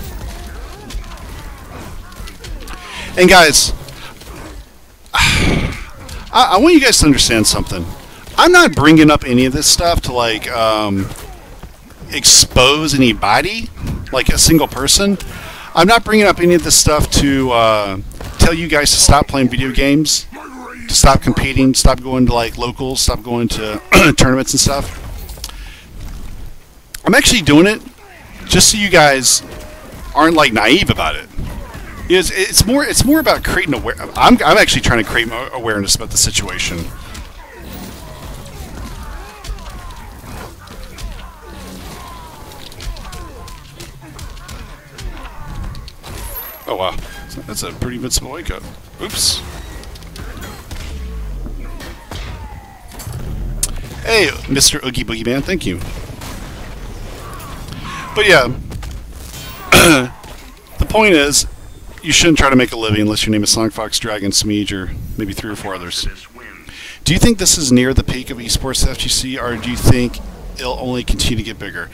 Speaker 1: And guys, I want you guys to understand something. I'm not bringing up any of this stuff to like expose anybody, like a single person. I'm not bringing up any of this stuff to tell you guys to stop playing video games, to stop competing, stop going to like locals, stop going to tournaments and stuff. I'm actually doing it just so you guys aren't like naive about it. It's more about creating awareness. I'm actually trying to create awareness about the situation. Oh wow, that's a pretty invincible wake up. Oops. Hey, Mr. Oogie Boogie Man, thank you. But yeah, the point is, you shouldn't try to make a living unless your name is Sonic Fox, Dragon, Smeege, or maybe 3 or 4 others. Do you think this is near the peak of esports FGC, or do you think it'll only continue to get bigger?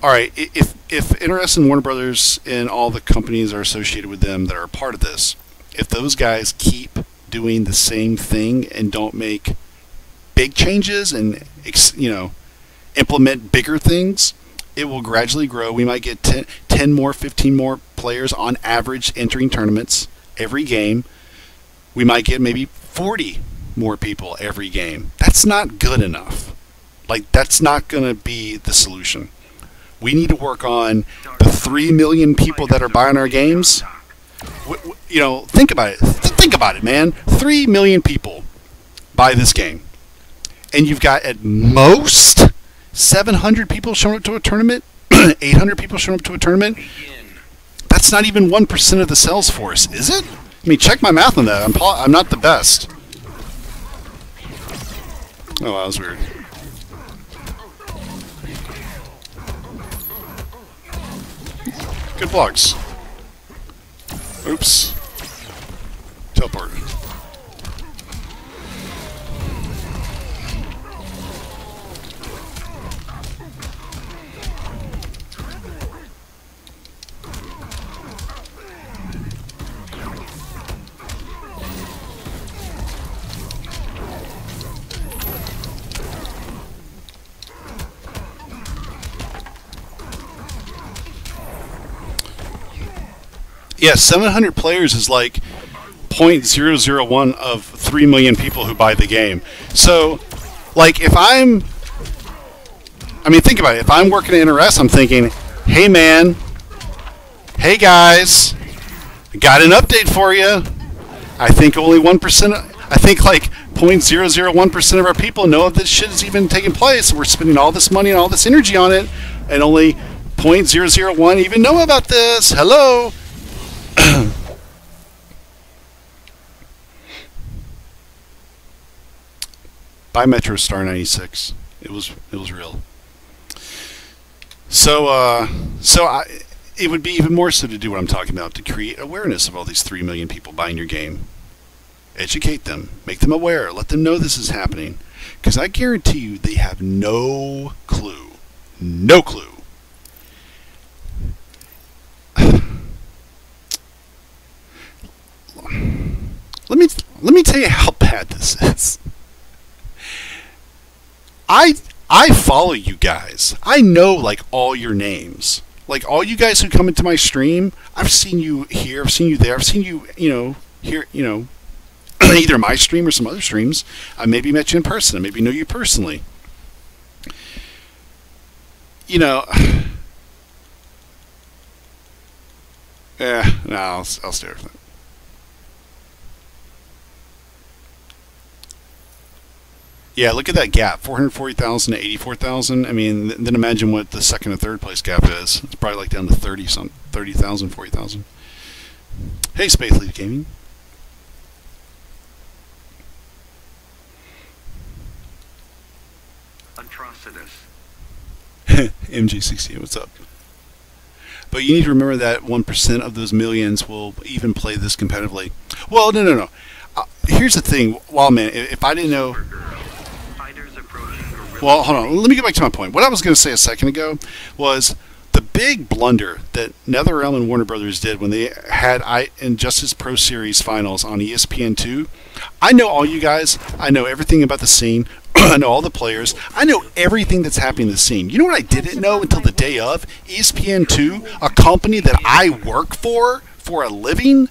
Speaker 1: Alright, if NRS and Warner Brothers and all the companies are associated with them that are a part of this, if those guys keep doing the same thing and don't make big changes and, you know, implement bigger things, it will gradually grow. We might get 10 more, 15 more players on average entering tournaments every game. We might get maybe 40 more people every game. That's not good enough. Like, that's not going to be the solution. We need to work on the 3 million people that are buying our games. You know, think about it. Think about it, man. 3 million people buy this game. And you've got at most 700 people showing up to a tournament, 800 people showing up to a tournament. That's not even 1% of the sales force, is it? I mean, check my math on that. I'm not the best. Oh, that was weird. Good blocks. Oops. Teleport. Yeah, 700 players is like 0.001 of 3 million people who buy the game. So, like, if I mean, think about it. If I'm working at NRS, I'm thinking, hey, man, hey, guys, got an update for you. I think only 1%, I think like 0.001% of our people know this shit is even taking place. We're spending all this money and all this energy on it, and only 0.001 even know about this. Hello. By Metro Star 96. It was real. So it would be even more so to do what I'm talking about, to create awareness of all these 3 million people buying your game. Educate them, make them aware, let them know this is happening, because I guarantee you they have no clue. No clue. Let me tell you how bad this is. I follow you guys. I know like all your names. Like all you guys who come into my stream, I've seen you here, I've seen you there, I've seen you, here, either my stream or some other streams. I maybe met you in person, I maybe know you personally. Yeah, no, I'll stay with that. Yeah, look at that gap, 440,000 to 84,000. I mean, then imagine what the second and third place gap is. It's probably like down to 30,000, 40,000. Hey, Space Lead Gaming.
Speaker 2: Atrocitus.
Speaker 1: MG68, what's up? But you need to remember that 1% of those millions will even play this competitively. Well, no. Here's the thing, Wildman, if I didn't know... Well, hold on, let me get back to my point. What I was going to say a second ago was the big blunder that NetherRealm and Warner Brothers did when they had Injustice Pro Series finals on ESPN2. I know all you guys. I know everything about the scene. I know all the players. I know everything that's happening in the scene. You know what I didn't know until the day of? ESPN2, a company that I work for a living,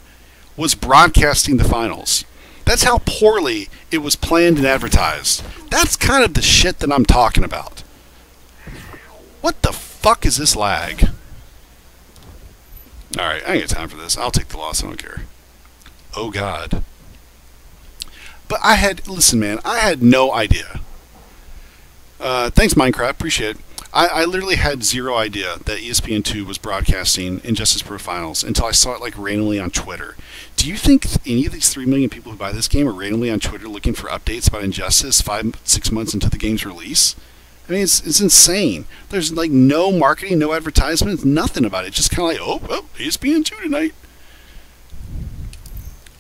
Speaker 1: was broadcasting the finals. That's how poorly it was planned and advertised. That's kind of the shit that I'm talking about. What the fuck is this lag? Alright, I ain't got time for this. I'll take the loss, I don't care. Oh god. But listen man, I had no idea. Thanks Minecraft, appreciate it. I literally had zero idea that ESPN2 was broadcasting Injustice Pro Finals until I saw it like randomly on Twitter. Do you think any of these 3 million people who buy this game are randomly on Twitter looking for updates about Injustice 5-6 months into the game's release? I mean, it's insane. There's like no marketing, no advertisement, nothing about it. It's just kind of like, oh, ESPN2 tonight.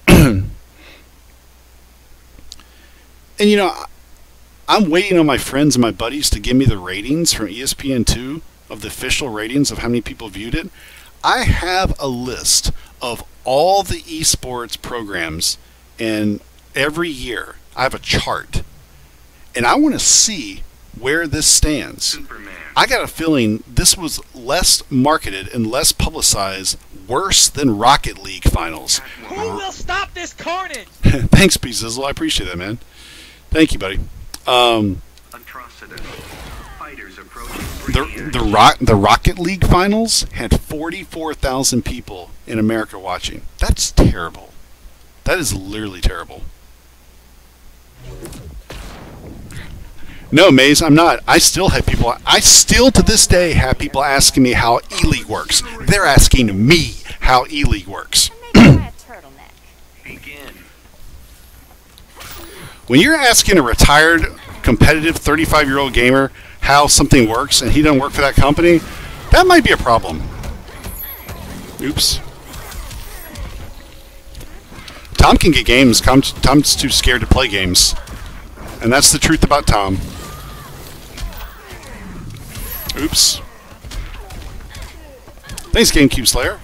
Speaker 1: And you know, I'm waiting on my friends and my buddies to give me the ratings from ESPN2 of the official ratings of how many people viewed it. I have a list of all the eSports programs, and every year I have a chart. And I want to see where this stands.
Speaker 2: Superman.
Speaker 1: I got a feeling this was less marketed and less publicized, worse than Rocket League finals.
Speaker 5: Who will stop this carnage?
Speaker 1: Thanks, P-Zizzle. I appreciate that, man. Thank you, buddy.
Speaker 2: Atrocitus. Fighters approaching
Speaker 1: The Rocket League finals had 44,000 people in America watching. That's terrible. That is literally terrible. No, Maze, I'm not. I still to this day have people asking me how E-League works. They're asking me how E-League works.
Speaker 2: begin.
Speaker 1: When you're asking a retired, competitive 35-year-old gamer how something works and he doesn't work for that company, that might be a problem. Oops. Tom can get games. Tom's too scared to play games. And that's the truth about Tom. Oops. Thanks, GameCube Slayer.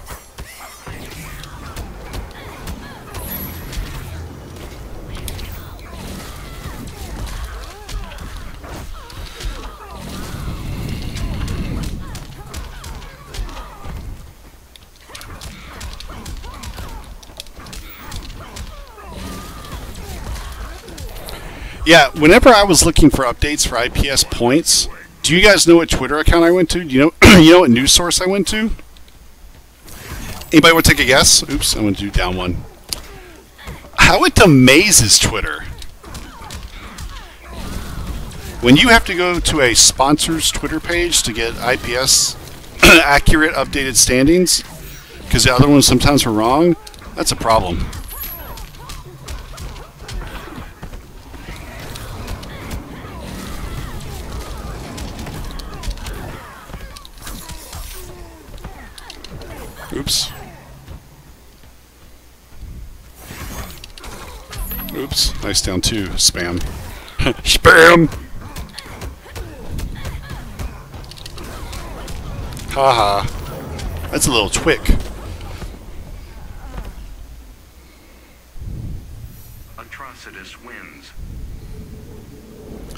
Speaker 1: Yeah, whenever I was looking for updates for IPS points, do you guys know what Twitter account I went to? Do you know what news source I went to? Anybody want to take a guess? Oops, I went to do down one. I went to Maze's Twitter. When you have to go to a sponsor's Twitter page to get IPS accurate updated standings, because the other ones sometimes were wrong, that's a problem. Oops. Oops. Nice down two. Spam. Spam! Haha. That's a little twick.
Speaker 2: Atrocitus wins.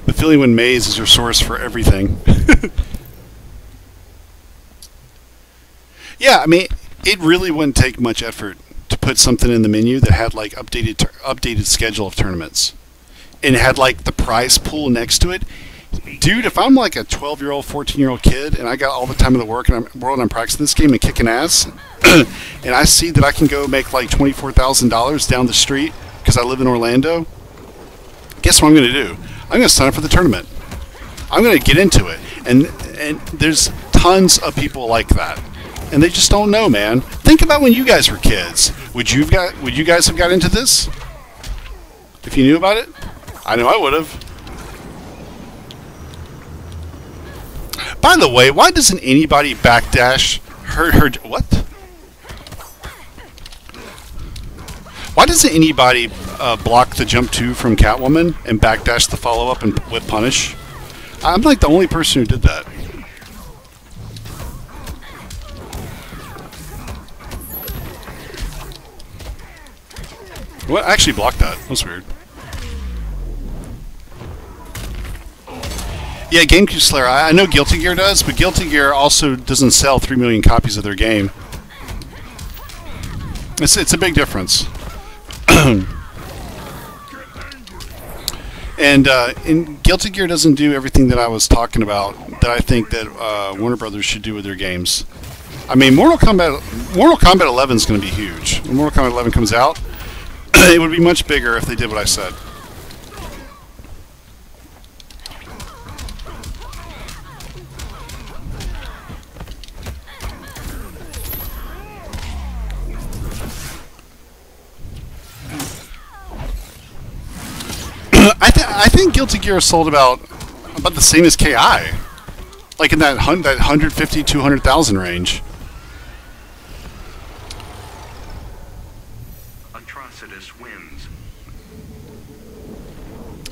Speaker 1: The feeling when Maze is your source for everything. Yeah, I mean, it really wouldn't take much effort to put something in the menu that had like updated schedule of tournaments, and had like the prize pool next to it. Dude, if I'm like a 12-year-old, 14-year-old kid, and I got all the time in the world and I'm practicing this game and kicking ass, and I see that I can go make like $24,000 down the street because I live in Orlando, guess what I'm going to do? I'm going to sign up for the tournament. I'm going to get into it. And there's tons of people like that. And they just don't know, man. Think about when you guys were kids. Would you guys have got into this? If you knew about it? I know I would have. By the way, why doesn't anybody backdash her what? Why doesn't anybody block the jump 2 from Catwoman and backdash the follow-up and whip punish? I'm like the only person who did that. What? I actually blocked that. That's weird. Yeah, GameCube Slayer. I know Guilty Gear does, but Guilty Gear also doesn't sell 3 million copies of their game. It's a big difference. And Guilty Gear doesn't do everything that I was talking about that I think that Warner Brothers should do with their games. I mean, Mortal Kombat 11 is going to be huge. When Mortal Kombat 11 comes out, it would be much bigger if they did what I said. I think Guilty Gear sold about the same as KI, like in that 150, 200,000 range.
Speaker 2: Atrocitus wins.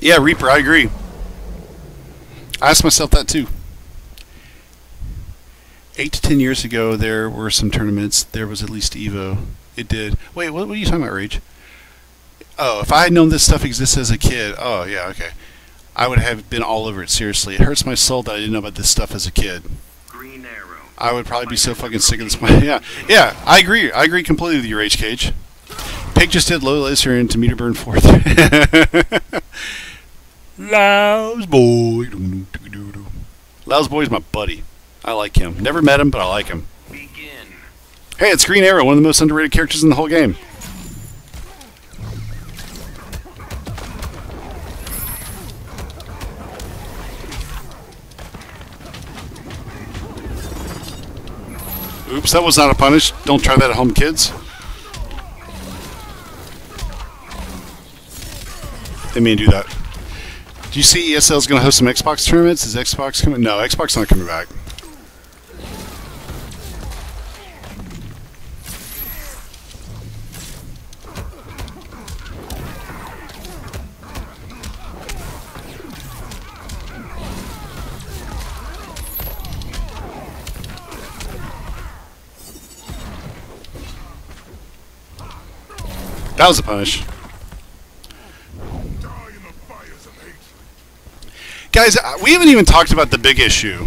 Speaker 1: Yeah, Reaper, I agree. I asked myself that too. 8 to 10 years ago, there were some tournaments. There was at least Evo. It did. Wait, what are you talking about, Rage? Oh, if I had known this stuff existed as a kid, oh yeah, okay, I would have been all over it. Seriously, it hurts my soul that I didn't know about this stuff as a kid.
Speaker 2: Green arrow.
Speaker 1: I would probably be so fucking sick of this. Yeah, I agree. I agree completely with you, Rage Cage. Pig just did low laser into meter burn 4th. Louse boy. Louse boy's my buddy. I like him. Never met him, but I like him.
Speaker 2: Begin.
Speaker 1: Hey, it's Green Arrow, one of the most underrated characters in the whole game. Oops, that was not a punish. Don't try that at home, kids. They may do that. Do you see ESL is going to host some Xbox tournaments? Is Xbox coming? No, Xbox not coming back. That was a punish. Guys, we haven't even talked about the big issue.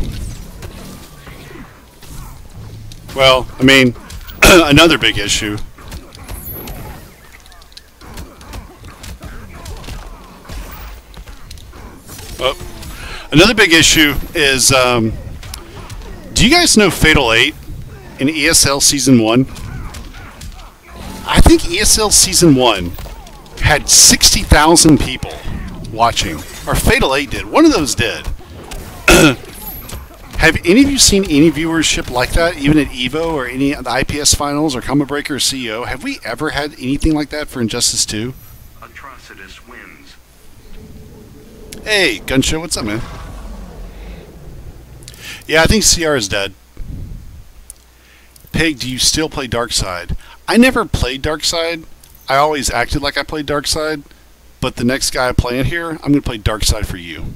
Speaker 1: Well, I mean, another big issue. Oh, another big issue is, do you guys know Fatal 8 in ESL Season 1? I think ESL Season 1 had 60,000 people watching. Or Fatal 8 did. One of those did. Have any of you seen any viewership like that, even at EVO or any of the IPS Finals or Combo Breaker or CEO? Have we ever had anything like that for Injustice 2?
Speaker 2: Atrocitus wins.
Speaker 1: Hey, Gunshow, what's up, man? Yeah, I think CR is dead. Pig, do you still play Darkside? I never played Darkside. I always acted like I played Darkside. But the next guy playing here, I'm going to play Darkside for you.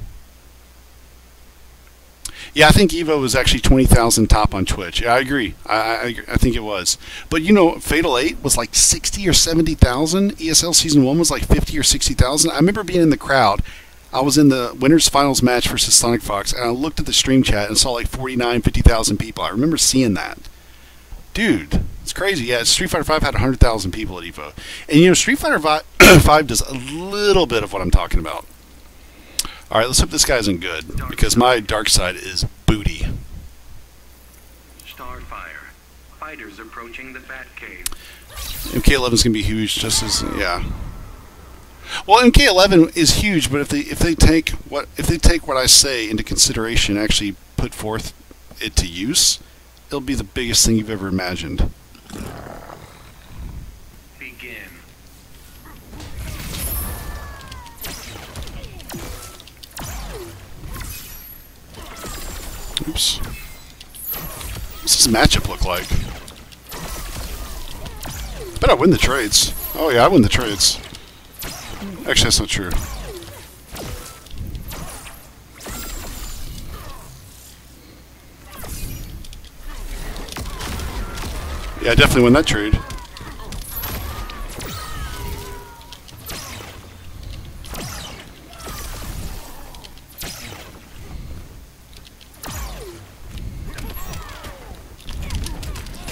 Speaker 1: Yeah, I think Evo was actually 20,000 top on Twitch. Yeah, I agree. I think it was. But you know, Fatal 8 was like 60 or 70,000. ESL Season 1 was like 50 or 60,000. I remember being in the crowd. I was in the Winners Finals match versus Sonic Fox, and I looked at the stream chat and saw like 49, 50,000 people. I remember seeing that. Dude, it's crazy. Yeah, Street Fighter V had 100,000 people at EVO. And you know, Street Fighter V does a little bit of what I'm talking about. Alright, let's hope this guy isn't good, because my dark side is booty.
Speaker 2: Starfire. Fighters approaching the Batcave.
Speaker 1: MK11's going to be huge, just as, yeah. Well, MK11 is huge, but if they take what I say into consideration, and actually put forth it to use, it'll be the biggest thing you've ever imagined.
Speaker 2: Begin.
Speaker 1: Oops. What's this matchup look like? I bet I win the trades. Oh yeah, I win the trades. Actually, that's not true. Yeah, I definitely win that trade.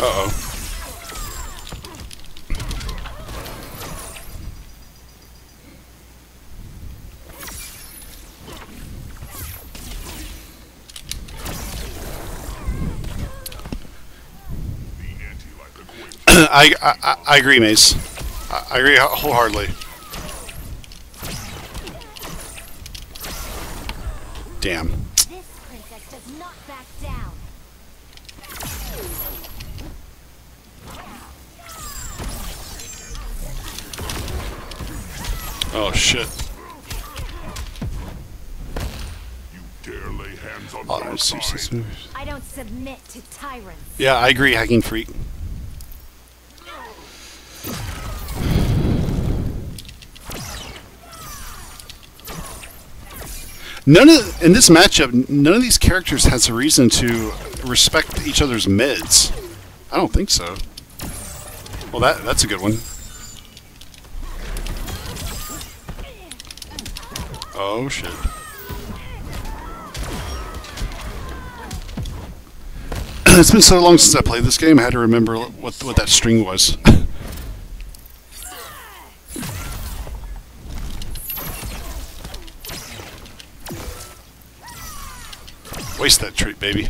Speaker 1: Uh-oh. I agree, Mace. I agree wholeheartedly. Damn.
Speaker 4: This princess does not back down.
Speaker 3: Oh shit. You dare lay hands on
Speaker 1: Oh,
Speaker 3: Darkseid.
Speaker 4: I don't submit to tyrants.
Speaker 1: Yeah, I agree, hacking freak. In this matchup, none of these characters has a reason to respect each other's mids. I don't think so. Well, that's a good one. Oh shit. It's been so long since I played this game, I had to remember what that string was. Waste that treat, baby.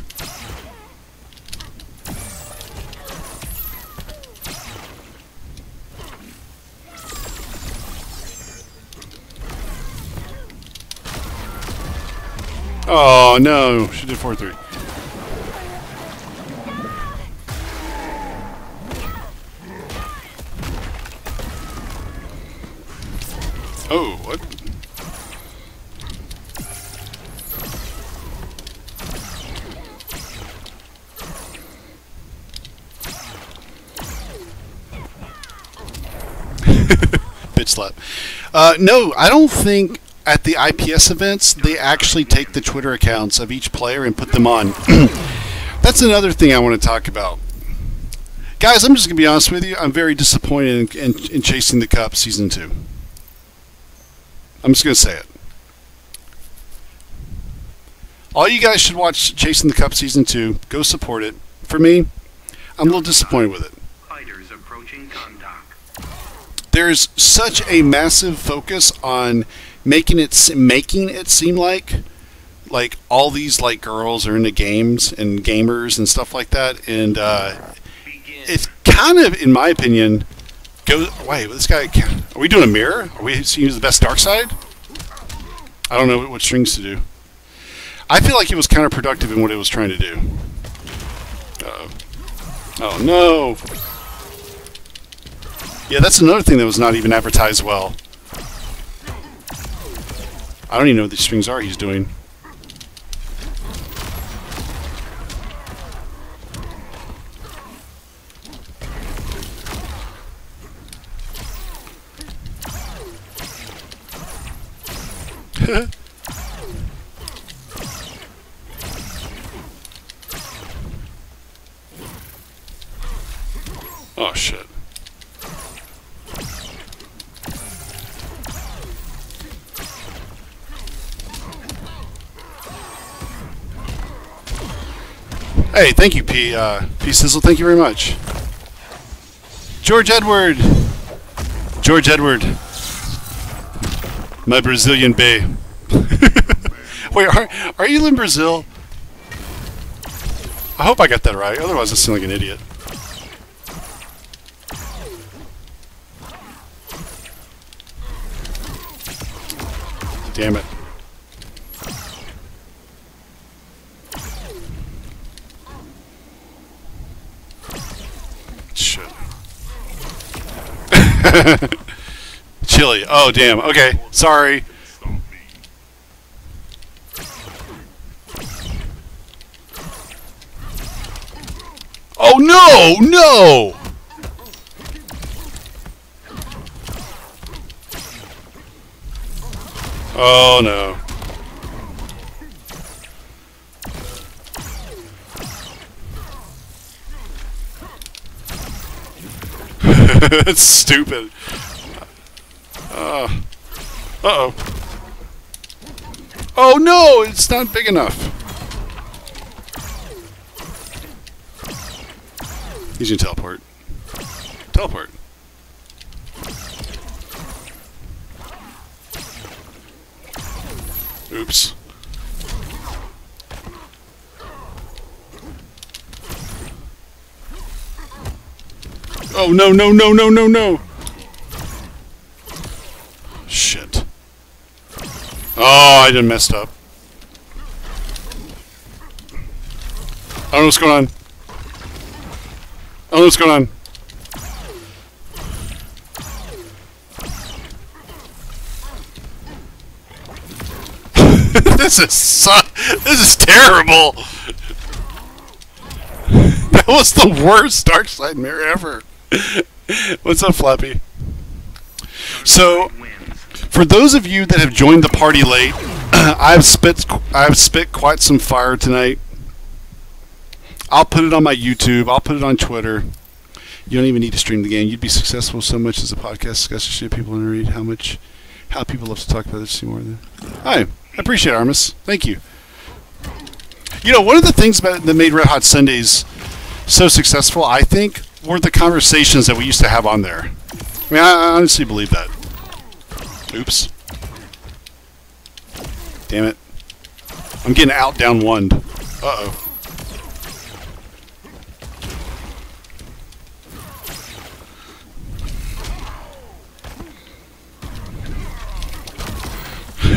Speaker 1: Oh no, she did 4-3. Oh, what? Bitch slap. No, I don't think at the IPS events they actually take the Twitter accounts of each player and put them on. That's another thing I want to talk about. Guys, I'm just going to be honest with you. I'm very disappointed in Chasing the Cup Season 2. I'm just going to say it. All you guys should watch Chasing the Cup Season 2. Go support it. For me, I'm a little disappointed with it.
Speaker 2: Fighters approaching contact.
Speaker 1: There's such a massive focus on making it seem like all these girls are into games and gamers and stuff like that, and it's kind of, in my opinion, wait, this guy, are we doing a mirror? Are we seeing the best dark side? I don't know what strings to do. I feel like it was counterproductive in what it was trying to do. Uh-oh. Oh no! Yeah, that's another thing that was not even advertised well. I don't even know what these strings are he's doing. Oh shit. Hey, thank you, P Sizzle. Thank you very much. George Edward. George Edward. My Brazilian bay. Wait, are you in Brazil? I hope I got that right. Otherwise, I sound like an idiot. Damn it. Shit. Chili. Oh, damn. Okay. Sorry. Oh, no! No! Oh, no. It's stupid. Uh-oh. Oh, no! It's not big enough. He's gonna teleport. Teleport. Oops. Oh, no, no, no, no, no, no! Shit. Oh, I done messed up. I don't know what's going on. I don't know what's going on. This is terrible. That was the worst Dark Side mirror ever. What's up, Flappy? So, for those of you that have joined the party late, I've spit quite some fire tonight. I'll put it on my YouTube. I'll put it on Twitter. You don't even need to stream the game. You'd be successful so much as a podcast discussion. People want to read how people love to talk about this more than. Hi, I appreciate it, Armis. Thank you. You know, one of the things that made Red Hot Sundays so successful, I think, were the conversations that we used to have on there. I mean, I honestly believe that. Oops. Damn it. I'm getting out down one. Uh-oh.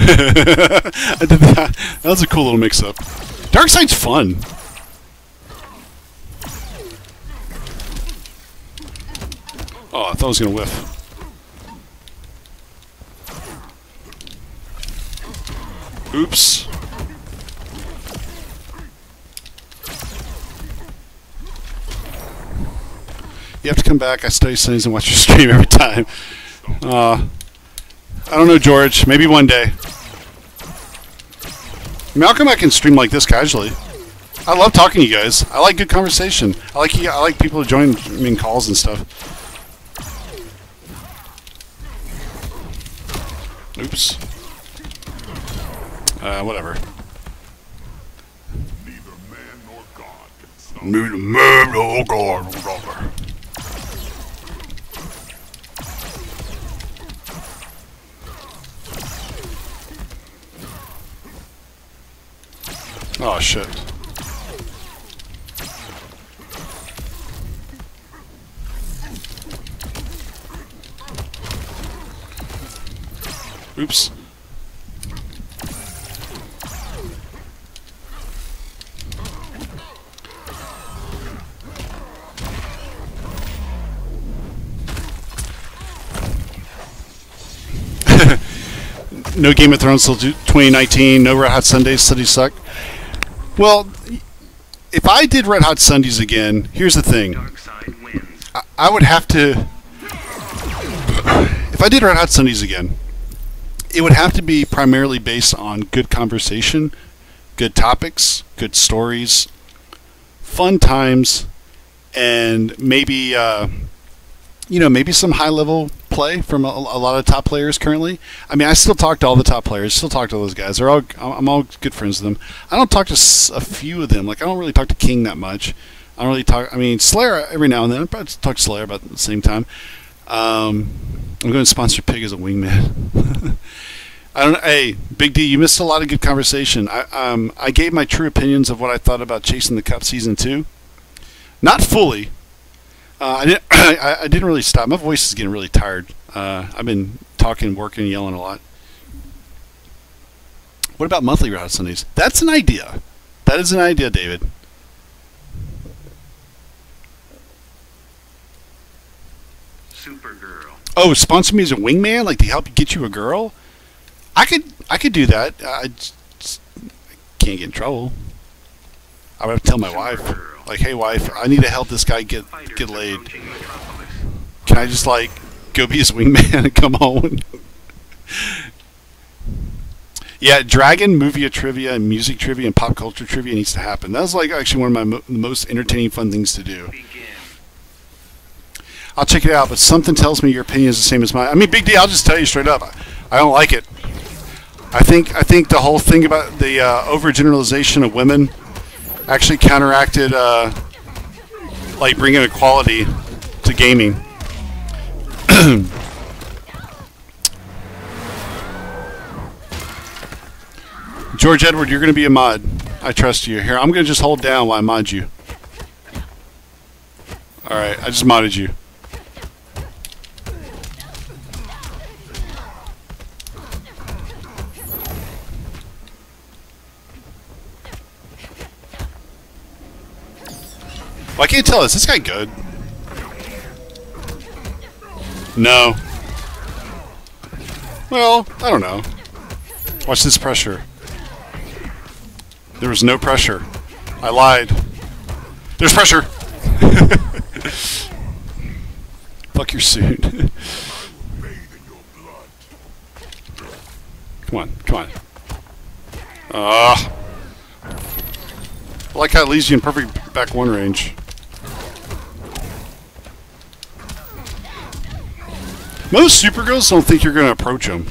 Speaker 1: I did that. That was a cool little mix-up. Darkside's fun. Oh, I thought I was going to whiff. Oops. You have to come back. I study Sundays and watch your stream every time. I don't know, George. Maybe one day. I mean, I'll come back and stream like this casually. I love talking to you guys. I like good conversation. I like people to join me in calls and stuff. Oops. Whatever.
Speaker 3: Neither man nor God can stop.
Speaker 1: Neither man nor God. Whatever. Oh shit. Oops. No Game of Thrones till 2019. No Red Hot Sundays. Sundays suck. Well, if I did Red Hot Sundays again, here's the thing.
Speaker 2: Dark side wins.
Speaker 1: I would have to... If I did Red Hot Sundays again, it would have to be primarily based on good conversation, good topics, good stories, fun times, and maybe, maybe some high-level play from a lot of top players currently. I mean, I still talk to all the top players, still talk to those guys. I'm all good friends with them. I don't talk to a few of them. Like, I don't really talk to King that much. I don't really talk... I mean, Slayer every now and then. I probably talk to Slayer about the same time. I'm going to sponsor Pig as a wingman. Hey, Big D, you missed a lot of good conversation. I gave my true opinions of what I thought about Chasing the Cup Season 2. Not fully. I didn't really stop. My voice is getting really tired. I've been talking, working, yelling a lot. What about monthly route Sundays? That's an idea. That is an idea, David.
Speaker 2: Supergirl.
Speaker 1: Oh, sponsor me as a wingman, like to help get you a girl. I could do that. I just can't get in trouble. I would have to tell my wife, like, hey wife, I need to help this guy get laid. Can I just like go be his wingman and come home? Yeah, Dragon movie trivia and music trivia and pop culture trivia needs to happen. That was like actually one of my most entertaining fun things to do. I'll check it out, but something tells me your opinion is the same as mine. I mean, Big D, I'll just tell you straight up, I don't like it. I think the whole thing about the overgeneralization of women actually counteracted like bringing equality to gaming. George Edward, you're going to be a mod. I trust you. Here, I'm going to just hold down while I mod you. Alright, I just modded you. Well, I can't tell. Is this guy good? No. Well, I don't know. Watch this pressure. There was no pressure. I lied. There's pressure! Fuck your suit. Come on, come on. I like how it leaves you in perfect back one range. Most Supergirls don't think you're going to approach them.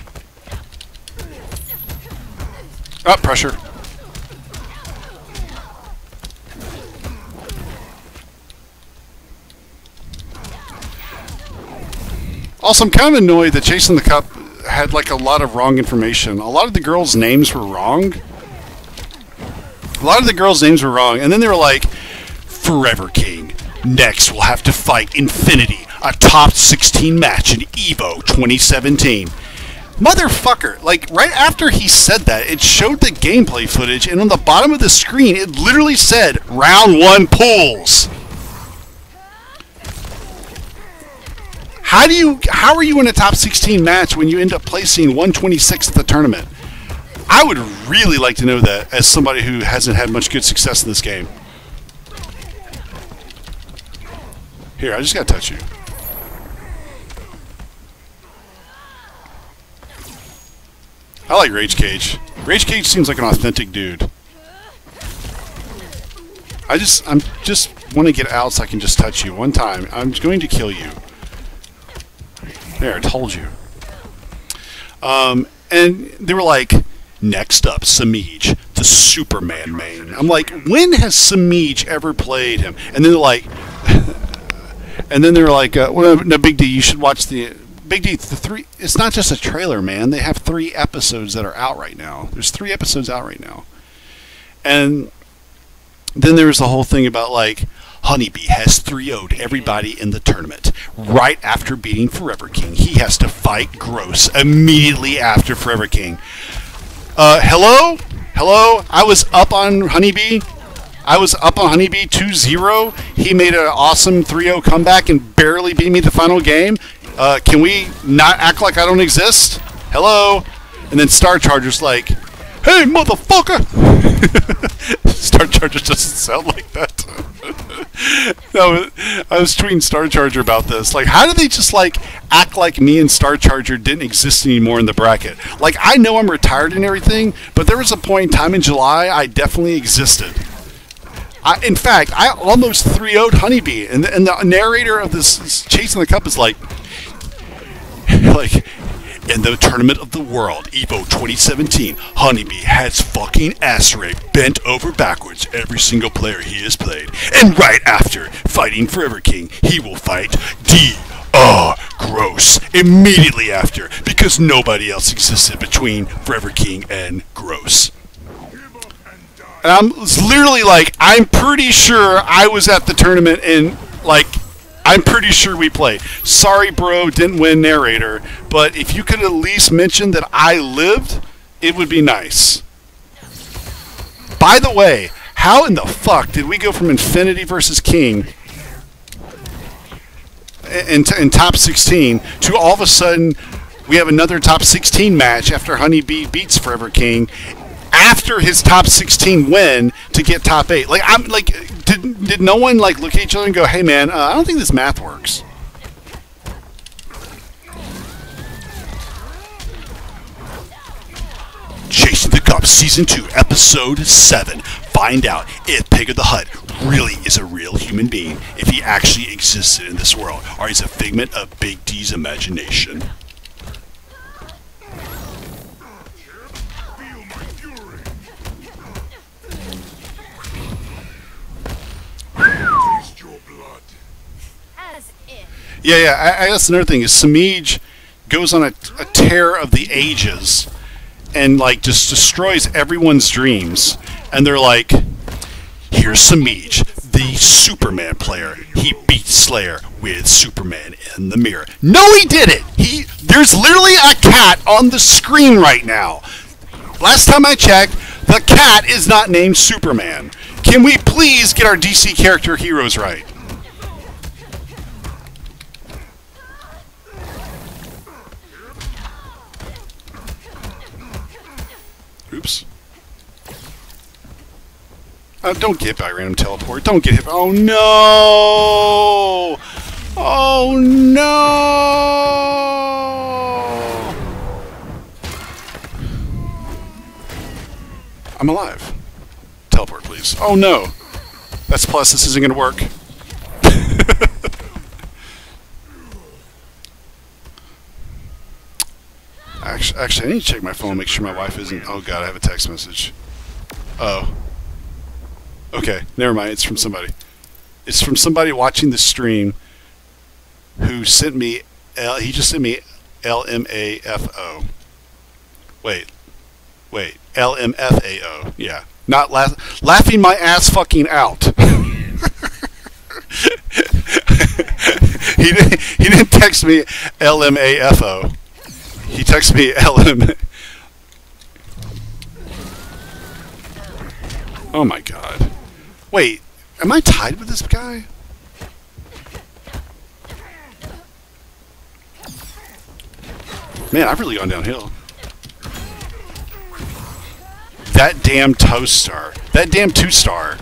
Speaker 1: Oh, pressure. Also, I'm kind of annoyed that Chasing the Cup had like a lot of wrong information. A lot of the girls' names were wrong. And then they were like, Forever King. Next, we'll have to fight Infinity, a top 16 match in EVO 2017. Motherfucker, like right after he said that, it showed the gameplay footage, and on the bottom of the screen, it literally said, Round 1 pools. How are you in a top 16 match when you end up placing 126th at the tournament? I would really like to know that as somebody who hasn't had much good success in this game. Here, I just gotta touch you. I like Rage Cage. Rage Cage seems like an authentic dude. I'm just want to get out so I can just touch you one time. I'm going to kill you. There, I told you. And they were like, next up, Samij, the Superman main. I'm like, when has Samij ever played him? And then they're like, well, no, Big D, you should watch the Big D. It's not just a trailer, man. They have 3 episodes that are out right now. There's 3 episodes out right now. And then there was the whole thing about like, Honeybee has 3-0'd everybody in the tournament. Right after beating Forever King, he has to fight Gross immediately after Forever King. Hello? I was up on Honeybee. 2-0. He made an awesome 3-0 comeback and barely beat me the final game. Can we not act like I don't exist? Hello? And then Star Charger's like, hey, motherfucker! Star Charger doesn't sound like that. No, I was tweeting Star Charger about this. Like, how do they just, like, act like me and Star Charger didn't exist anymore in the bracket? Like, I know I'm retired and everything, but there was a point in time in July I definitely existed. In fact, I almost 3-0'd Honeybee, and the narrator of this Chasing the Cup is like, in the Tournament of the World, EVO 2017, Honeybee has fucking ass raped, bent over backwards every single player he has played. And right after fighting Forever King, he will fight Gross immediately after, because nobody else existed between Forever King and Gross. And I'm literally like, I'm pretty sure I was at the tournament and, like, I'm pretty sure we played. Sorry, bro, didn't win narrator. But if you could at least mention that I lived, it would be nice. By the way, how in the fuck did we go from Infinity versus King in top 16 to all of a sudden we have another top 16 match after Honeybee beats Forever King after his top 16 win to get top 8? Like, I'm like, did no one like look at each other and go, "Hey man, I don't think this math works"? Chasing the Cup Season 2, Episode 7. Find out if Pig of the Hut really is a real human being, if he actually existed in this world, or he's a figment of Big D's imagination.
Speaker 3: Feel my fury. Taste your blood.
Speaker 4: As if.
Speaker 1: Yeah, I guess another thing is Samij goes on a tear of the ages and like just destroys everyone's dreams, and they're like, here's Samij, the Superman player. He beat Slayer with Superman in the mirror. No, he didn't. There's literally a cat on the screen right now. Last time I checked, the cat is not named Superman. Can we please get our DC character heroes right? Oops. Don't get by random teleport. Don't get hit. Oh no! Oh no! I'm alive. Teleport, please. Oh no! That's plus. This isn't gonna work. Actually, I need to check my phone and make sure my wife isn't... Oh god, I have a text message. Oh. Okay, never mind. It's from somebody. It's from somebody watching the stream who sent me... he just sent me LMAFO. Wait. LMFAO. Yeah. Not laughing my ass fucking out. He didn't text me LMAFO. He texted me LM. Oh my god. Wait, am I tied with this guy? Man, I've really gone downhill. That damn toast star. That damn 2-star.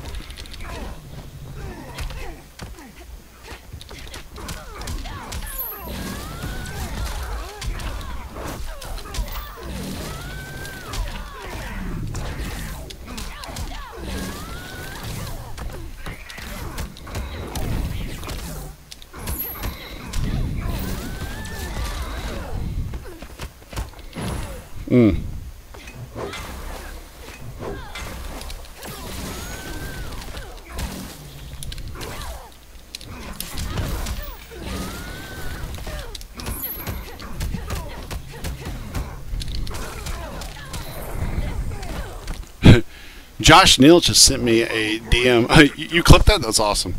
Speaker 1: Josh Neal just sent me a DM. You clipped that? That's awesome.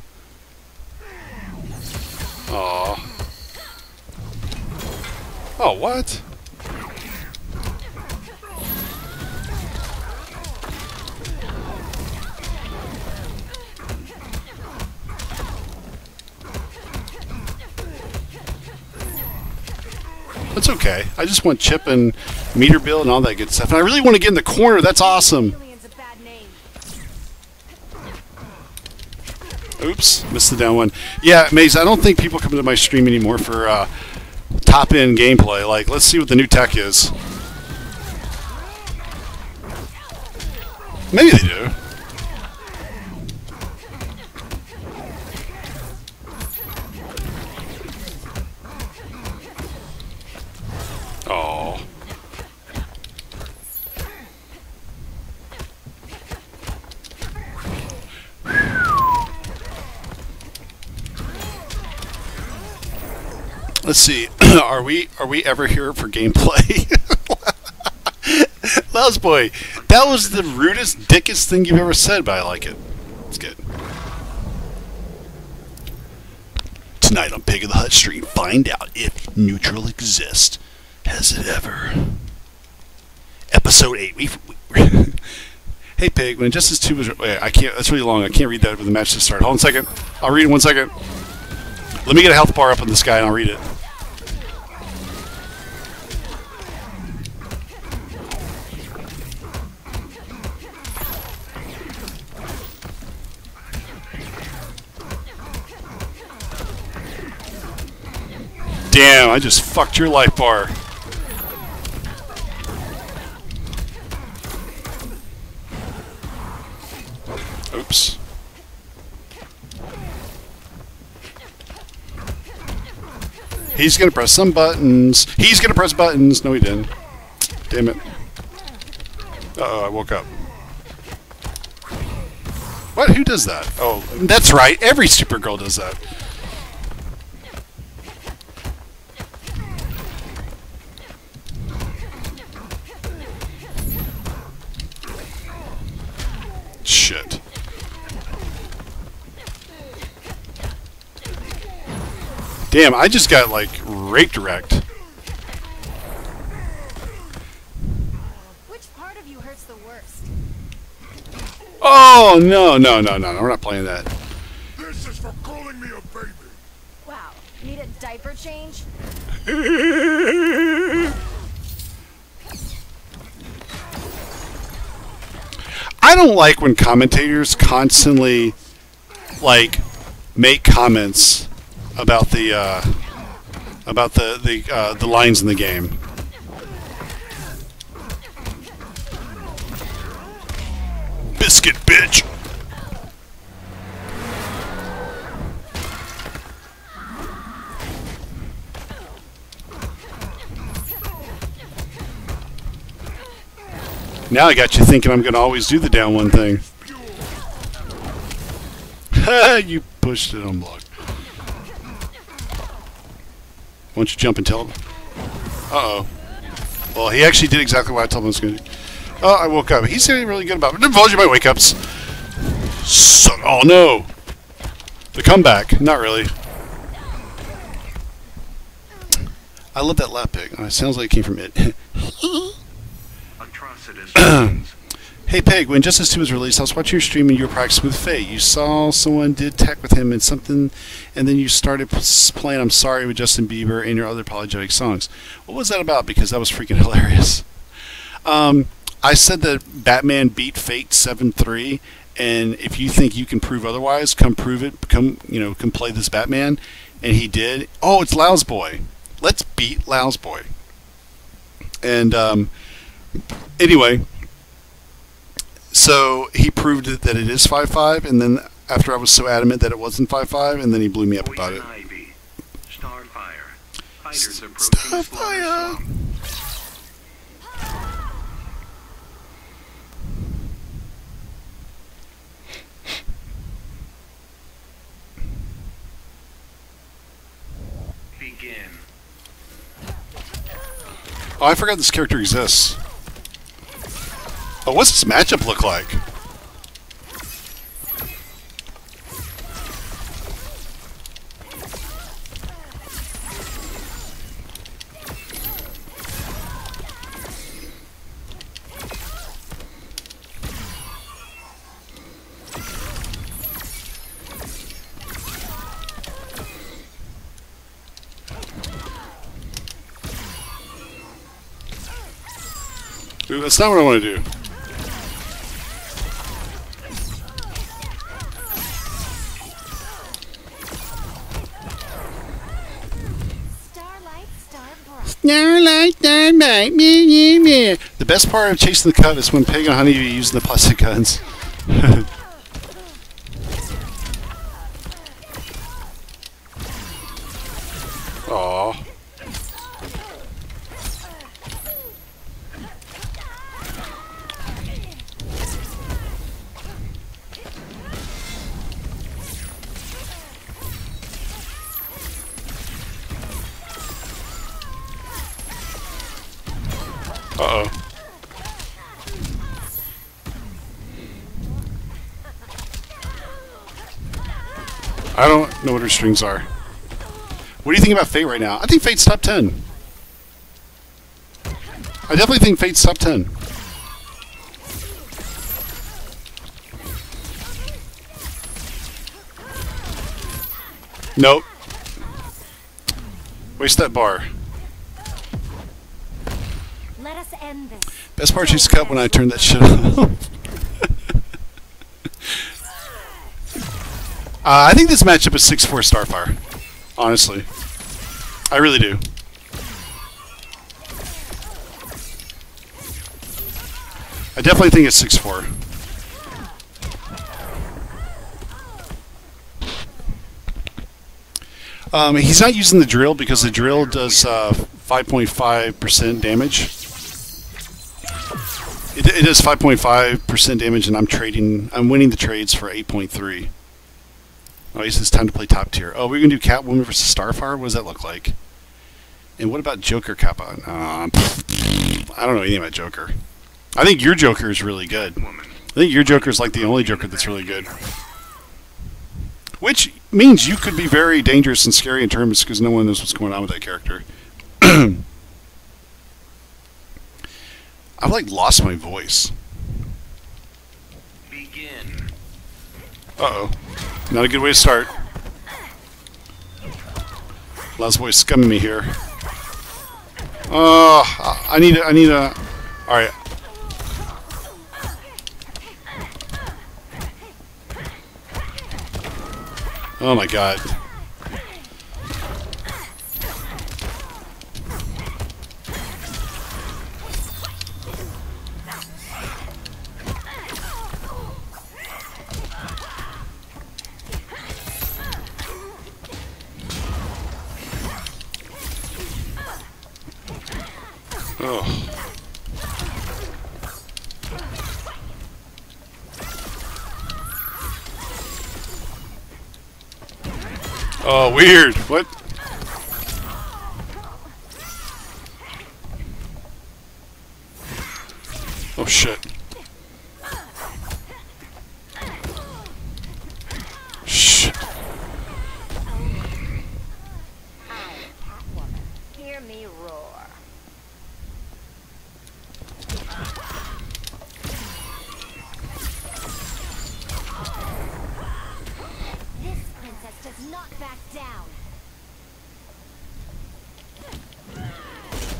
Speaker 1: Aw. Oh, what? That's okay. I just want chip and meter build and all that good stuff. And I really want to get in the corner. That's awesome.
Speaker 4: Millions a bad name.
Speaker 1: Oops, missed the down one. Yeah, Maze, I don't think people come to my stream anymore for top-end gameplay. Like, let's see what the new tech is. Maybe they do. Oh. Let's see. Are we ever here for gameplay? Louseboy, that was the rudest, dickest thing you've ever said, but I like it. It's good. Tonight on Pig of the Hut stream, find out if neutral exists. Has it ever? Episode 8. Hey Pig, when Injustice 2 was... Wait, I can't... That's really long. I can't read that when the match just started. Hold on a second. I'll read it in 1 second. Let me get a health bar up on this guy and I'll read it. Damn, I just fucked your life bar. Oops. He's gonna press some buttons. He's gonna press buttons. No, he didn't. Damn it. Uh-oh, I woke up. What? Who does that? Oh, that's right. Every Supergirl does that. Shit. Damn, I just got, like, raped wrecked.
Speaker 4: Which part of you hurts the worst?
Speaker 1: Oh, no, no, no, no, no. We're not playing that.
Speaker 3: This is for calling me a baby.
Speaker 4: Wow, need a diaper change?
Speaker 1: I don't like when commentators constantly, make comments about the lines in the game. Biscuit, bitch. Now I got you thinking I'm going to always do the down one thing. You pushed it on block. Why don't you jump and tell him? Uh-oh. Well, he actually did exactly what I told him he was going to do. Oh, I woke up. He's getting really good about it. Divulge my wake-ups. Oh, no. The comeback. Not really. I love that lap pick. Oh, it sounds like it came from it. Hey Pig, when Justice 2 was released, I was watching your stream and you were practicing with Faye. You saw someone did tech with him and something, and then you started playing I'm Sorry with Justin Bieber and your other apologetic songs. What was that about? Because that was freaking hilarious. I said that Batman beat Fate 7-3, and if you think you can prove otherwise, come prove it. Come play this Batman. And he did. Oh, it's Lao's Boy. Let's beat Lao's Boy. And anyway, so he proved that it is 5-5, and then after I was so adamant that it wasn't 5-5, and then he blew me up about it. Starfire.
Speaker 2: Begin.
Speaker 1: Oh, I forgot this character exists. Oh, what's this matchup look like? Ooh, that's not what I want to do. Starlight, starlight, me, me. The best part of chasing the cut is when Pig and Honeybee using the plastic guns. Aww. Uh-oh. I don't know what her strings are. What do you think about Fate right now? I think Fate's top 10. I definitely think Fate's top 10. Nope. Waste that bar.
Speaker 4: Let us end this.
Speaker 1: Best part she's cut when I turned that shit off. I think this matchup is 6-4 Starfire. Honestly. I really do. I definitely think it's 6-4. He's not using the drill because the drill does 5.5% damage. It does 5.5% damage, and I'm winning the trades for 8.3. Oh, he says time to play top tier. Oh, we're gonna do Catwoman versus Starfire. What does that look like? And what about Joker Kappa? I don't know anything about Joker. I think your Joker is really good. I think your Joker is like the only Joker that's really good. Which means you could be very dangerous and scary in terms because no one knows what's going on with that character. I've like lost my voice.
Speaker 2: Begin.
Speaker 1: Uh-oh. Not a good way to start. Lost voice scumming me here. I need a... Alright. Oh my god. Oh. Oh, weird. What? Oh, shit. Shit.
Speaker 4: Hear me roar. This princess does not back down.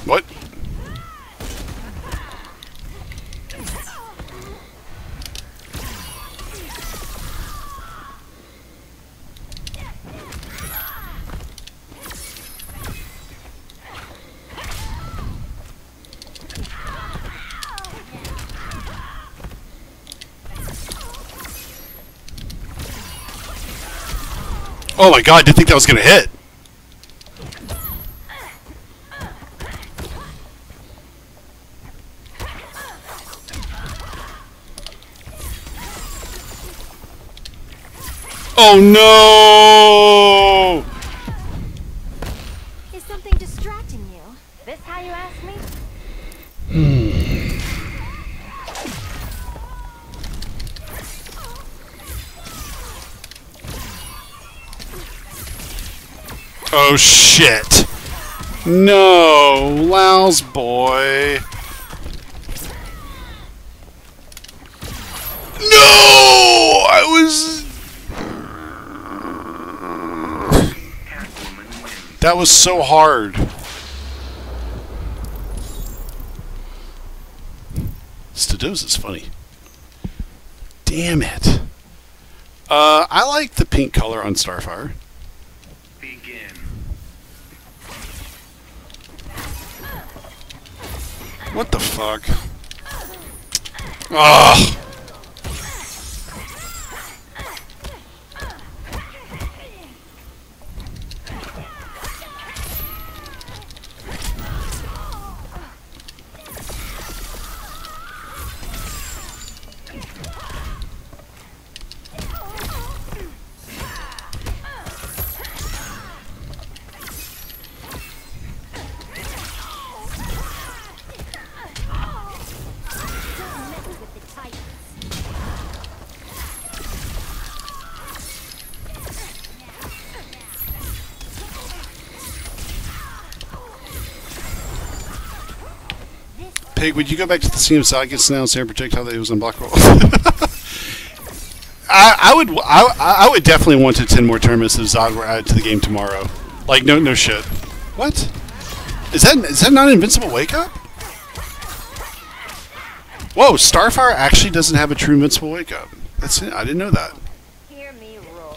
Speaker 1: What? Oh my god, I didn't think that was gonna hit. Oh no!
Speaker 4: Is something distracting you? This how you ask me?
Speaker 1: Oh shit! No, Laos boy. No, I was.
Speaker 2: Catwoman wins.
Speaker 1: That was so hard. Stados is funny. Damn it. I like the pink color on Starfire.
Speaker 2: Begin.
Speaker 1: What the fuck? Ugh. Pig, would you go back to the scene of Zagis now and predict how they was unblockable? I would definitely want to attend more tournaments if Zod were added to the game tomorrow. Like no shit. What? Is that not an invincible wake up? Whoa, Starfire actually doesn't have a true invincible wake up. That's it. I didn't know that.
Speaker 4: Hear me roar.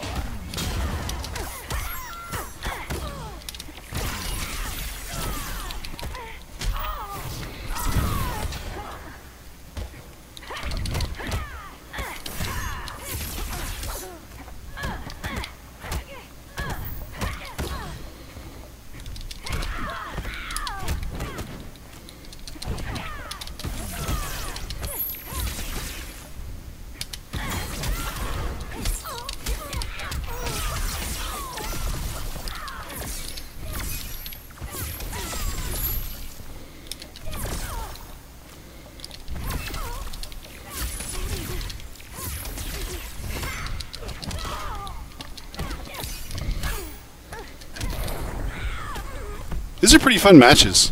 Speaker 1: These are pretty fun matches.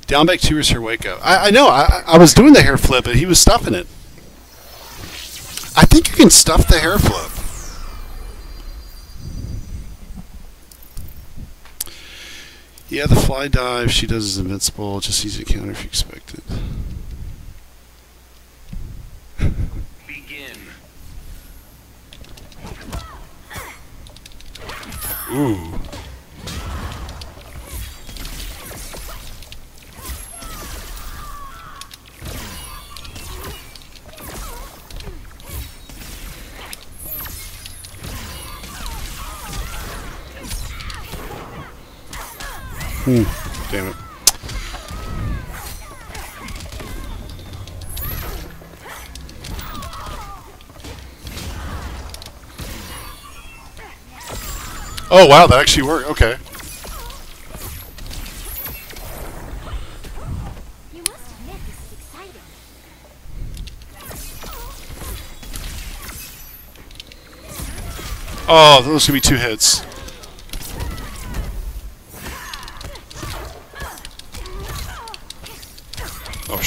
Speaker 1: Down back 2 is her wake up. I know, I was doing the hair flip, but he was stuffing it. I think you can stuff the hair flip. Yeah, the fly dive she does is invincible. Just easy to counter if you expect it.
Speaker 2: Begin.
Speaker 1: Ooh. Damn it. Oh wow, that actually worked. Okay.
Speaker 4: You must admit this is exciting.
Speaker 1: Oh, those could be 2 hits.